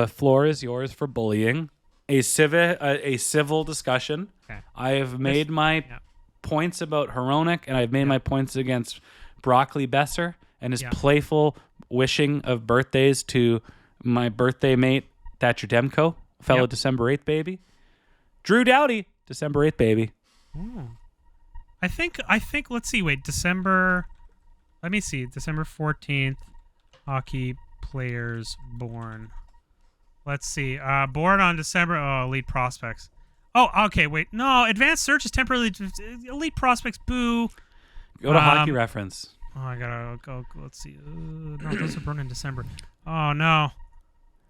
floor is yours for bullying. A civil discussion. Okay. I have made my points about Hronek, and I've made my points against Broccoli Besser and his playful wishing of birthdays to my birthday mate, Thatcher Demko, fellow December 8th baby. Drew Doughty, December 8th baby. Ooh. I think, let's see, wait, December 14th, hockey players born. Let's see. Born on December. Oh, elite prospects. Oh, okay. Wait. No, advanced search is temporarily elite prospects. Boo. Go to Hockey Reference. Oh, I gotta go. Let's see. No, those are born in December. Oh no.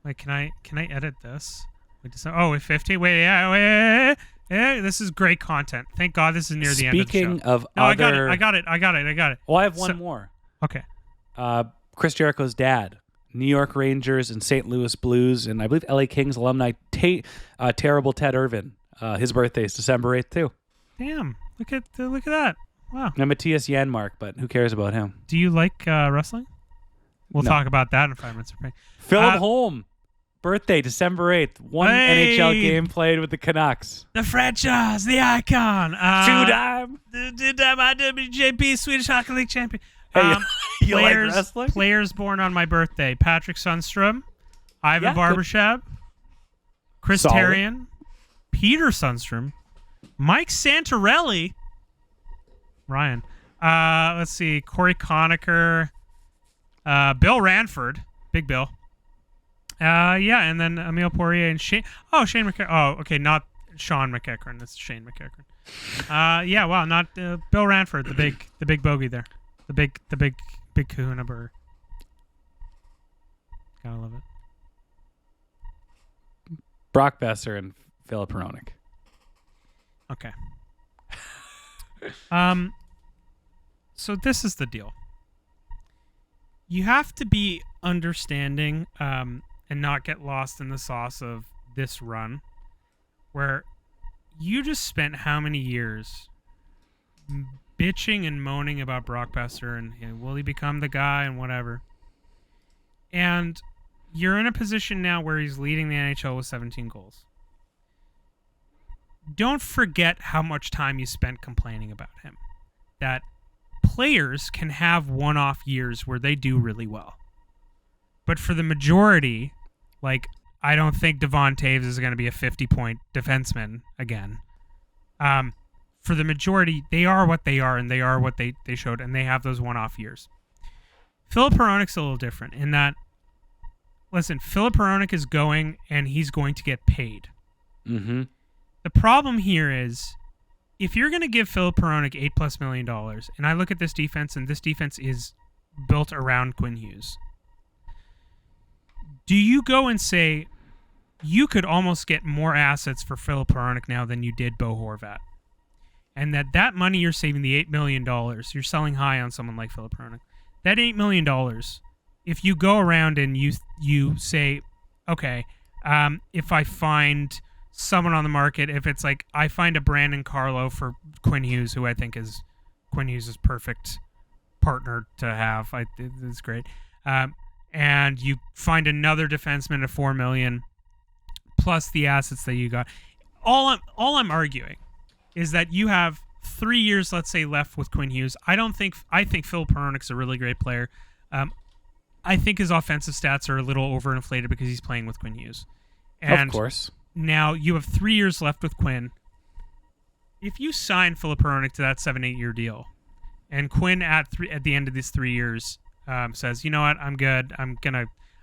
Wait, can I edit this? Wait, December. Oh, wait, 50. Wait. This is great content. Thank God this is near the end of the show. Speaking of no, other... I got it. Well, I have one more. Okay. Chris Jericho's dad. New York Rangers and St. Louis Blues, and I believe LA Kings alumni Terrible Ted Irvin. His birthday is December 8th too. Damn! Look at that! Wow. Now Matthias Janmark, but who cares about him? Do you like wrestling? We'll talk about that in 5 minutes. Philip Holm, birthday December 8th. One NHL game played with the Canucks. The franchise, the icon, two-time IWGP Swedish Hockey League champion. You like wrestling? Players born on my birthday: Patrick Sundstrom, Ivan Barbashev, Chris Therien, Peter Sundstrom, Mike Santorelli, Ryan. Let's see, Corey Conacher, Bill Ranford, Big Bill. And then Emile Poirier and Shane. Oh, Shane McEachern. Oh, okay, not Sean McEachern. That's Shane McEachern. Wow, not Bill Ranford, the big bogey there. The big kahuna burger. Gotta love it. Brock Besser and Philip Hronek. Okay. So this is the deal. You have to be understanding and not get lost in the sauce of this run where you just spent how many years bitching and moaning about Brock Besser and will he become the guy and whatever. And you're in a position now where he's leading the NHL with 17 goals. Don't forget how much time you spent complaining about him. That players can have one-off years where they do really well. But for the majority, like, I don't think Devon Taves is going to be a 50-point defenseman again. For the majority, they are what they are, and they are what they showed, and they have those one-off years. Philip Hronek's a little different in that, listen, Philip Hronek is going, and he's going to get paid. Mm-hmm. The problem here is if you're going to give Philip Peronic $8+ million, and I look at this defense, and this defense is built around Quinn Hughes, do you go and say you could almost get more assets for Philip Peronic now than you did Bo Horvat? And that money you're saving, the $8 million, you're selling high on someone like Philip Peronic. That $8 million, if you go around and you say, okay, if I find someone on the market, if it's like I find a Brandon Carlo for Quinn Hughes, who I think is Quinn Hughes' perfect partner to have, it's great, and you find another defenseman at $4 million plus the assets that you got. All I'm arguing is that you have 3 years, let's say, left with Quinn Hughes. I think Phil Peronic's a really great player. I think his offensive stats are a little overinflated because he's playing with Quinn Hughes. And of course. Now you have 3 years left with Quinn. If you sign Philip Peronic to that 7-8 year deal, and Quinn at the end of these 3 years says, you know what, I'm good. I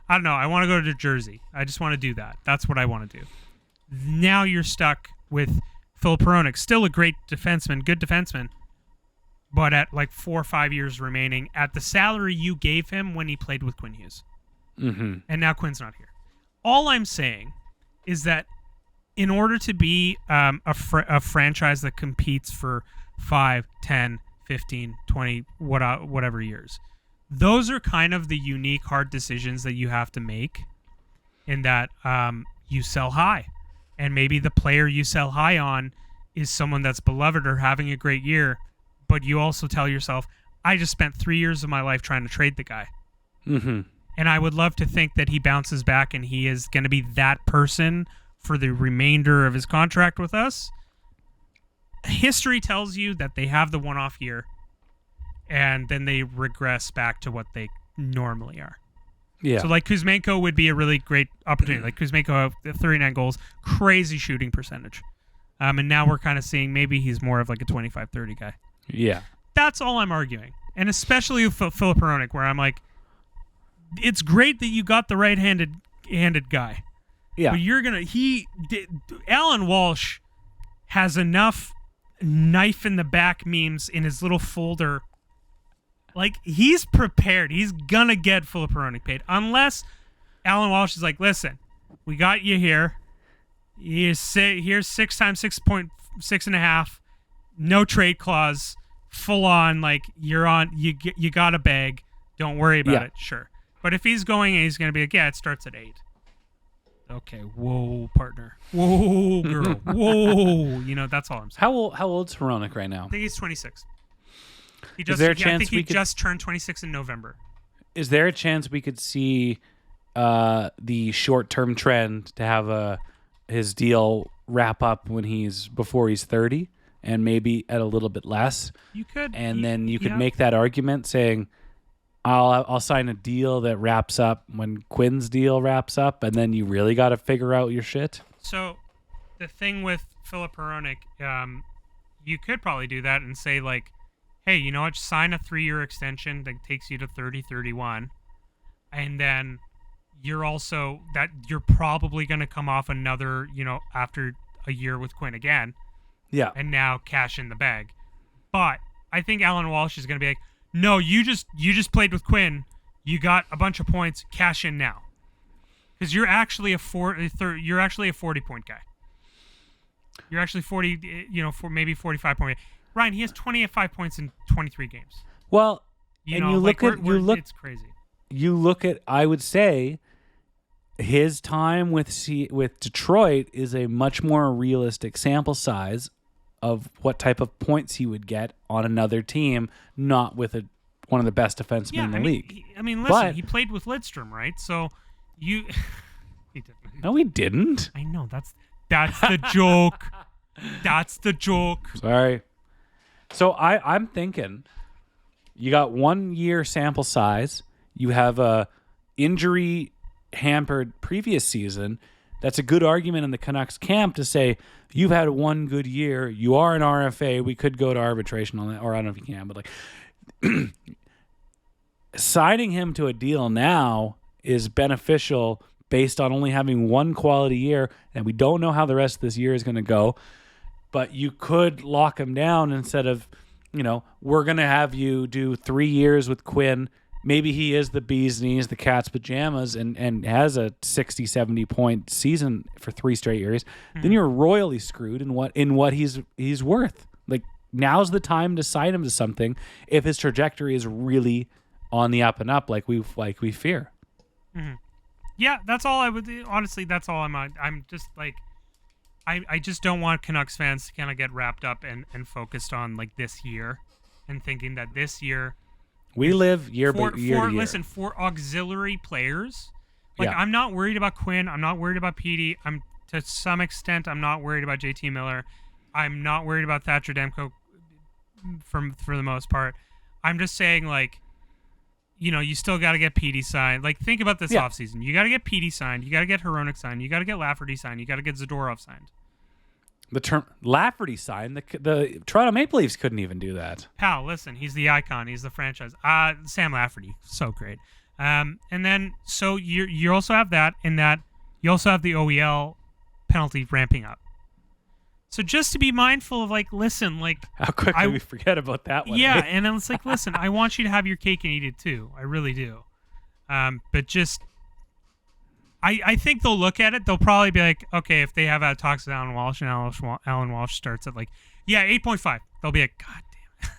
don't know. I want to go to Jersey. I just want to do that. That's what I want to do. Now you're stuck with Phil Peronic, still a great defenseman, good defenseman, but at like 4 or 5 years remaining at the salary you gave him when he played with Quinn Hughes. Mm-hmm. And now Quinn's not here. All I'm saying is that in order to be a franchise that competes for 5, 10, 15, 20, whatever years, those are kind of the unique, hard decisions that you have to make in that you sell high. And maybe the player you sell high on is someone that's beloved or having a great year, but you also tell yourself, I just spent 3 years of my life trying to trade the guy. Mm-hmm. And I would love to think that he bounces back and he is going to be that person for the remainder of his contract with us. History tells you that they have the one-off year, and then they regress back to what they normally are. Yeah. So, like, Kuzmenko would be a really great opportunity. Like, Kuzmenko, 39 goals, crazy shooting percentage. And now we're kind of seeing maybe he's more of like a 25-30 guy. Yeah. That's all I'm arguing. And especially with Philip Peronic, where I'm like, it's great that you got the right-handed guy. Yeah. But Alan Walsh has enough knife in the back memes in his little folder. Like, he's prepared. He's gonna get Philip Peronic paid. Unless Alan Walsh is like, listen, we got you here. Here's 6 times 6.6.5. No trade clause. Full on, like, you're on, you got a bag. Don't worry about it. Sure. But if he's going and he's gonna be like, yeah, it starts at 8. Okay, whoa, partner. Whoa, girl. Whoa. That's all I'm saying. How old's Peronic right now? I think he's 26. Is there a chance he just turned 26 in November. Is there a chance we could see the short-term trend to have his deal wrap up before he's 30 and maybe at a little bit less? You could. And then you could make that argument saying, I'll sign a deal that wraps up when Quinn's deal wraps up, and then you really got to figure out your shit. So the thing with Philip Peronic, you could probably do that and say, like, hey, you know what? Sign a 3-year extension that takes you to 30-31, and then you're probably going to come off another, after a year with Quinn again. Yeah. And now cash in the bag. But I think Alan Walsh is going to be like, no, you just played with Quinn. You got a bunch of points. Cash in now, because you're actually a 40-point guy. You're actually 40. For maybe 45 point. Ryan, he has 25 points in 23 games. Well, it's crazy. You look at, I would say, his time with Detroit is a much more realistic sample size of what type of points he would get on another team, not with one of the best defensemen in the league. Listen, he played with Lidstrom, right? So he didn't. No, he didn't. I know, that's the joke. That's the joke. Sorry. So I'm thinking you got 1 year sample size. You have a injury hampered previous season. That's a good argument in the Canucks camp to say, you've had one good year. You are an RFA. We could go to arbitration on that, or I don't know if you can, but like signing him to a deal now is beneficial based on only having one quality year, and we don't know how the rest of this year is going to go. but you could lock him down instead of, we're going to have you do 3 years with Quinn. Maybe he is the bee's knees, the cat's pajamas, and has a 60, 70-point season for 3 straight years. Then you're royally screwed in what he's worth. Like, now's the time to sign him to something if his trajectory is really on the up and up, like we fear. Mm-hmm. Yeah, that's all I would. Honestly, that's all I'm just like, I just don't want Canucks fans to kind of get wrapped up and focused on like this year, and thinking that this year we live year by year. Listen, for auxiliary players, like I'm not worried about Quinn. I'm not worried about Petey. I'm to some extent I'm not worried about JT Miller. I'm not worried about Thatcher Demko for the most part. I'm just saying, like, you still got to get Petey signed. Like, think about this offseason. You got to get Petey signed. You got to get Hronek signed. You got to get Lafferty signed. You got to get Zadorov signed. The term Lafferty signed, the Toronto Maple Leafs couldn't even do that. Pal, listen, he's the icon. He's the franchise. Sam Lafferty, so great. And then, so you also have that, in that you also have the OEL penalty ramping up. So just to be mindful of, like, listen, like, how quickly we forget about that one. Yeah, and then it's like, listen, I want you to have your cake and eat it too. I really do. But just, I think they'll look at it. They'll probably be like, okay, if they have talks with Alan Walsh and Alan Walsh starts at 8.5. They'll be like, God damn it.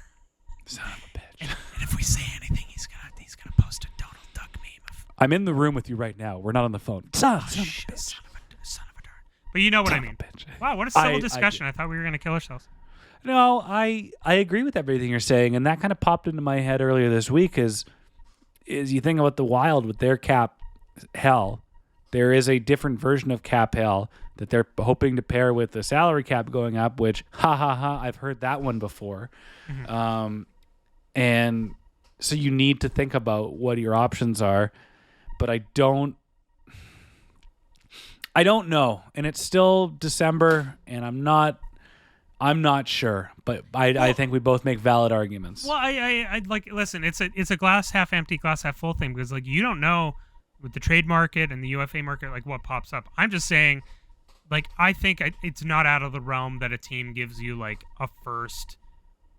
Son of a bitch. And if we say anything, he's gonna post a Donald Duck meme. I'm in the room with you right now. We're not on the phone. Son of a bitch. Son of a darn. But you know what I mean. Wow, what a civil discussion. I thought we were gonna kill ourselves. No, I agree with everything you're saying, and that kind of popped into my head earlier this week. Is you think about the Wild with their cap hell. There is a different version of cap hell that they're hoping to pair with the salary cap going up, which, I've heard that one before. Mm-hmm. And so you need to think about what your options are, but I don't know. And it's still December, and I'm not sure, but I think we both make valid arguments. Well, I like, listen, it's a glass half empty, glass half full thing, because, like, you don't know with the trade market and the UFA market, like, what pops up. I'm just saying, like, I think it's not out of the realm that a team gives you, like, a first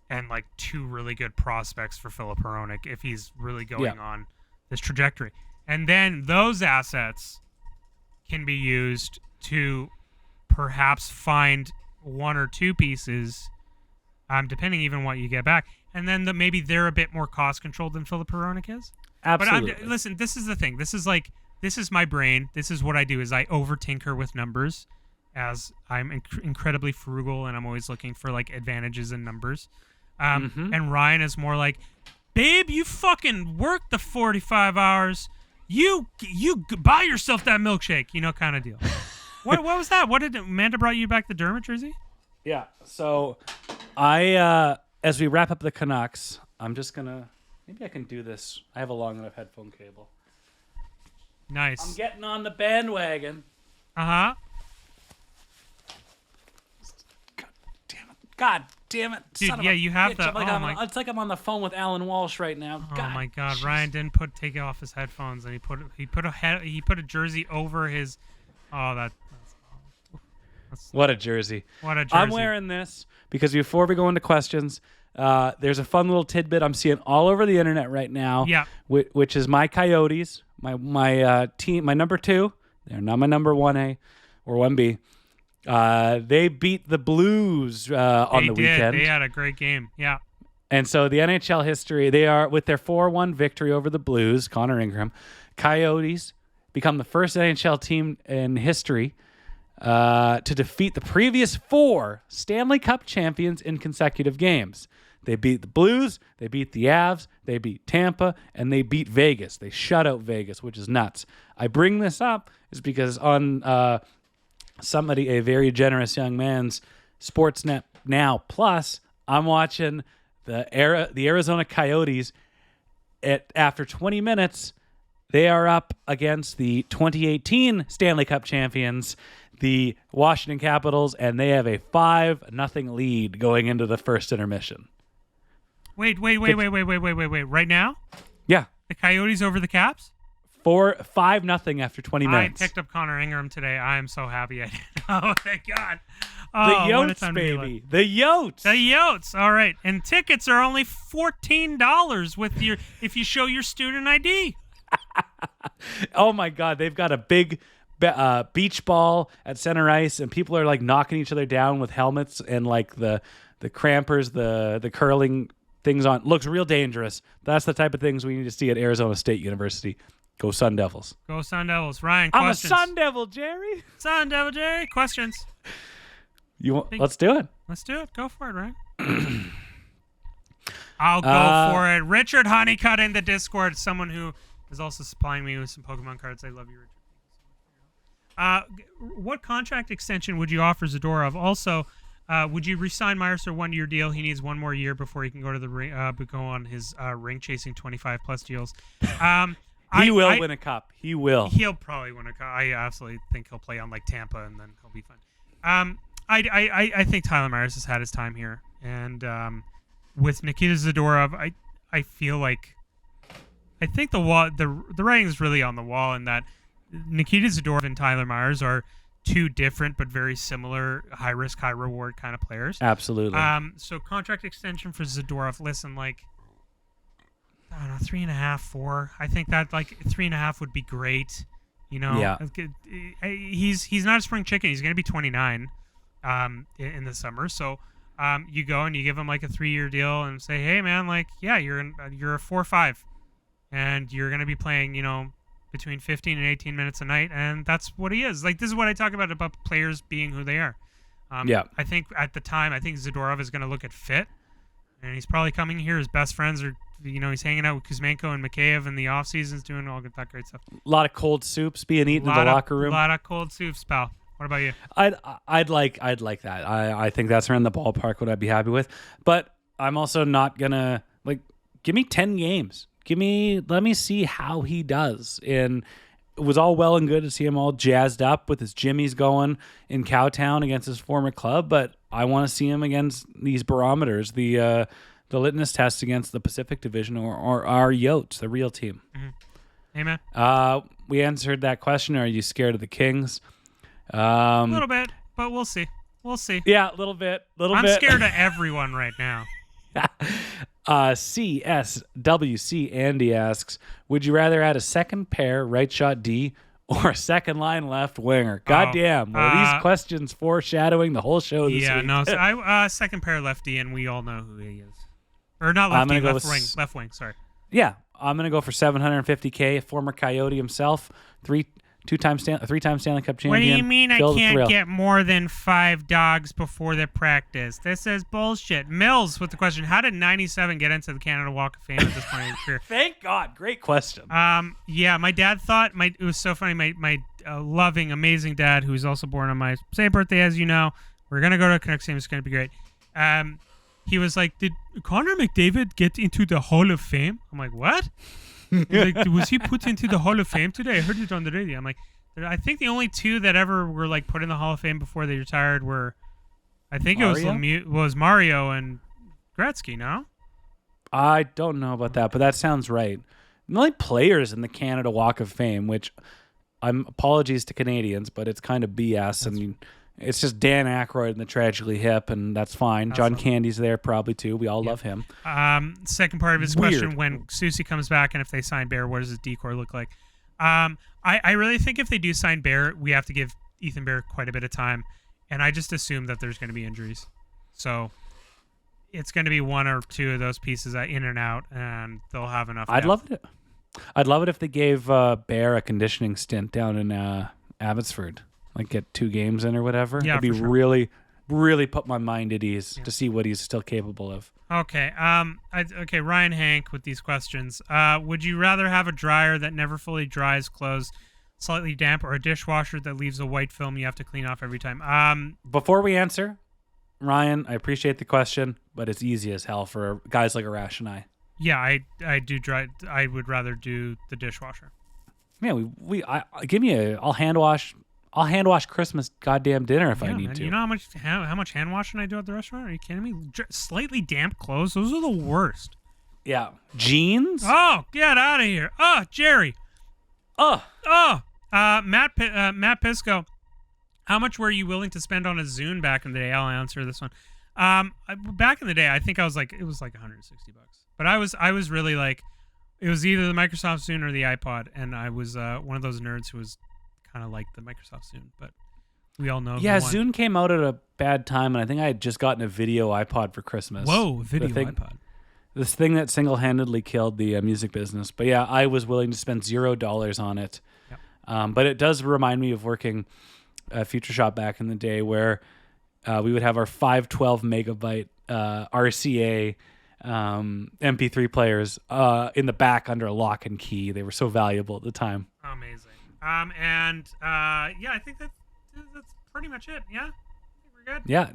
and, like, 2 really good prospects for Filip Hronek if he's really going on this trajectory. And then those assets can be used to perhaps find 1 or 2 pieces, depending even what you get back. And then maybe they're a bit more cost controlled than Filip Hronek is. Absolutely. But listen, this is the thing. This is my brain. This is what I do, is I over tinker with numbers, as I'm incredibly frugal and I'm always looking for, like, advantages in numbers. And Ryan is more like, babe, you fucking worked the 45 hours. You buy yourself that milkshake, kind of deal. What was that? What did Amanda brought you back the Dermot jersey? Yeah. So I as we wrap up the Canucks, I'm just gonna, maybe I can do this. I have a long enough headphone cable. Nice. I'm getting on the bandwagon. Uh-huh. God damn it. Dude, Son of yeah, a you have bitch. the It's like I'm on the phone with Alan Walsh right now. Oh God, my God! geez. Ryan didn't take off his headphones, and he put a jersey over his. Oh, that's what a jersey! What a jersey! I'm wearing this because before we go into questions, there's a fun little tidbit I'm seeing all over the internet right now. Yeah. Which is my Coyotes, my team, my number 2. They're not my number 1A or 1B. They beat the Blues on the weekend. They had a great game. Yeah. And so the NHL history, they are, with their 4-1 victory over the Blues, Connor Ingram, Coyotes become the first NHL team in history to defeat the previous 4 Stanley Cup champions in consecutive games. They beat the Blues, they beat the Avs, they beat Tampa, and they beat Vegas. They shut out Vegas, which is nuts. I bring this up is because on a very generous young man's Sportsnet Now Plus, I'm watching the Arizona Coyotes. After 20 minutes, they are up against the 2018 Stanley Cup champions, the Washington Capitals, and they have a 5-0 lead going into the first intermission. Wait. Right now? Yeah. The Coyotes over the Caps? 5-0 after 20 minutes. I picked up Connor Ingram today. I am so happy I did. Oh, thank God. The Oh, what a Yotes, time to be alive. baby. The Yotes. The Yotes. All right. And tickets are only $14 if you show your student ID. Oh my God, they've got a big beach ball at center ice, and people are like knocking each other down with helmets and like the crampers, the curling things on. Looks real dangerous. That's the type of things we need to see at Arizona State University. Go Sun Devils. Go Sun Devils. Ryan, I'm questions. a Sun Devil, Jerry. Sun Devil Jerry. Questions. Let's do it. Let's do it. Go for it, Ryan. I'll go for it. Richard Honeycutt in the Discord, someone who is also supplying me with some Pokemon cards. I love you, Richard. What contract extension would you offer Zadorov? Also, would you re-sign Myers for a 1-year deal? He needs 1 more year before he can go to the ring, go on his ring-chasing 25-plus deals. He will win a cup. He will. He'll probably win a cup. I absolutely think he'll play on like Tampa, and then he'll be fine. I think Tyler Myers has had his time here, and with Nikita Zadorov, I feel like I think the writing is really on the wall in that Nikita Zadorov and Tyler Myers are two different but very similar high risk, high reward kind of players. Absolutely. So contract extension for Zadorov. Listen, like I don't know, 3.5, 4. I think that like 3.5 would be great. You know, yeah. He's not a spring chicken. He's going to be 29 in the summer. So you go and you give him like a 3-year deal and say, hey man, like yeah, you're a 4-5, and you're going to be playing, you know, between 15 and 18 minutes a night, and that's what he is. Like this is what I talk about players being who they are. I think at the time, I think Zadorov is going to look at fit, and he's probably coming here. His best friends are, you know, he's hanging out with Kuzmenko and Mikheyev in the off seasons, doing all that great stuff. A lot of cold soups being eaten in the locker room. A lot of cold soups, pal. What about you? I'd like that. I think that's around the ballpark. What I'd be happy with, but I'm also not gonna like. Give me 10 games. Let me see how he does. And it was all well and good to see him all jazzed up with his jimmies going in Cowtown against his former club, but I want to see him against these barometers, the litmus tests against the Pacific Division or our Yotes, the real team. Mm-hmm. Amen. We answered that question. Are you scared of the Kings? A little bit, but we'll see. We'll see. Yeah, a little bit. I'm scared of everyone right now. CSWC Andy asks, would you rather add a second pair right shot D or a second line left winger? Goddamn, were these questions foreshadowing the whole show this week? No, so I second pair lefty, and we all know who he is. Or not lefty, left wing, sorry. Yeah, I'm going to go for $750K, former Coyote himself, three-time Stanley Cup champion. What do you mean I can't Thrill. get more than 5 dogs before the practice? This is bullshit. Mills with the question, how did 97 get into the Canada Walk of Fame at this point in his career? Thank God. Great question. Yeah, my dad thought, it was so funny, my loving, amazing dad, who's also born on my same birthday as you know, we're going to go to a Canucks game, it's going to be great. He was like, did Connor McDavid get into the Hall of Fame? I'm like, what? Like, was he put into the Hall of Fame today? I heard it on the radio. I'm like, I think the only 2 that ever were like put in the Hall of Fame before they retired were, I think it was Mario and Gretzky. No, I don't know about that, but that sounds right. The only players in the Canada Walk of Fame, which apologies to Canadians, but it's kind of BS, and it's just Dan Aykroyd and the Tragically Hip, and that's fine. John Candy's there probably too. We all love him. Second part of his question: when Susie comes back, and if they sign Bear, what does his decor look like? I really think if they do sign Bear, we have to give Ethan Bear quite a bit of time, and I just assume that there's going to be injuries, so it's going to be 1 or 2 of those pieces in and out, and they'll have enough. I'd love it if they gave Bear a conditioning stint down in Abbotsford. Like get 2 games in or whatever. Yeah, it'd be sure. really, really put my mind at ease to see what he's still capable of. Okay. Okay. Ryan Hank with these questions. Would you rather have a dryer that never fully dries clothes, slightly damp, or a dishwasher that leaves a white film you have to clean off every time? Before we answer, Ryan, I appreciate the question, but it's easy as hell for guys like Arash and I. Yeah, I do dry. I would rather do the dishwasher. Yeah, I'll hand wash Christmas goddamn dinner if I need to. You know how much hand washing I do at the restaurant? Are you kidding me? Slightly damp clothes, those are the worst. Yeah. Jeans? Oh, get out of here. Oh, Jerry. Matt Pisco, how much were you willing to spend on a Zune back in the day? I'll answer this one. Back in the day, I think it was like $160. But I was really like, it was either the Microsoft Zune or the iPod, and I was one of those nerds who was kind of like the Microsoft Zune. But we all know. Yeah, Zune came out at a bad time, and I think I had just gotten a video iPod for Christmas. Whoa, video iPod. This thing that single-handedly killed the music business. But yeah, I was willing to spend $0 on it. Yep. But it does remind me of working at Future Shop back in the day, where we would have our 512 megabyte RCA MP3 players in the back under a lock and key. They were so valuable at the time. Amazing. I think that's pretty much it. Yeah, I think we're good. Yeah,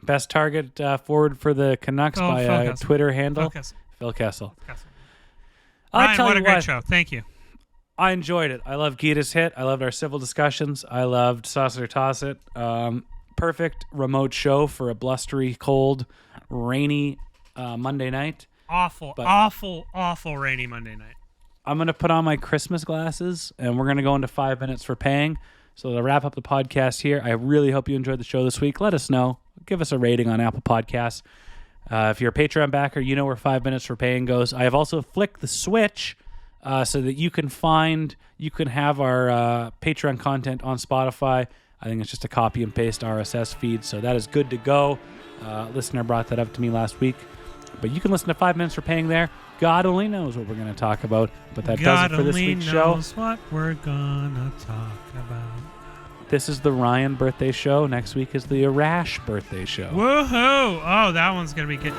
best target forward for the Canucks by a Twitter handle. Phil Kessel. Ryan, what a great show. Thank you. I enjoyed it. I loved Geeta's hit. I loved our civil discussions. I loved Sauce It or Toss It. Perfect remote show for a blustery, cold, rainy Monday night. Awful rainy Monday night. I'm going to put on my Christmas glasses, and we're going to go into 5 minutes for paying. So to wrap up the podcast here, I really hope you enjoyed the show this week. Let us know. Give us a rating on Apple Podcasts. If you're a Patreon backer, you know where 5 minutes for paying goes. I have also flicked the switch so that you can have our Patreon content on Spotify. I think it's just a copy and paste RSS feed, so that is good to go. Listener brought that up to me last week. But you can listen to 5 minutes for paying there. God only knows what we're going to talk about, but that does it for this week's show. God only knows what we're going to talk about. This is the Ryan birthday show. Next week is the Arash birthday show. Woohoo! Oh, that one's going to be good.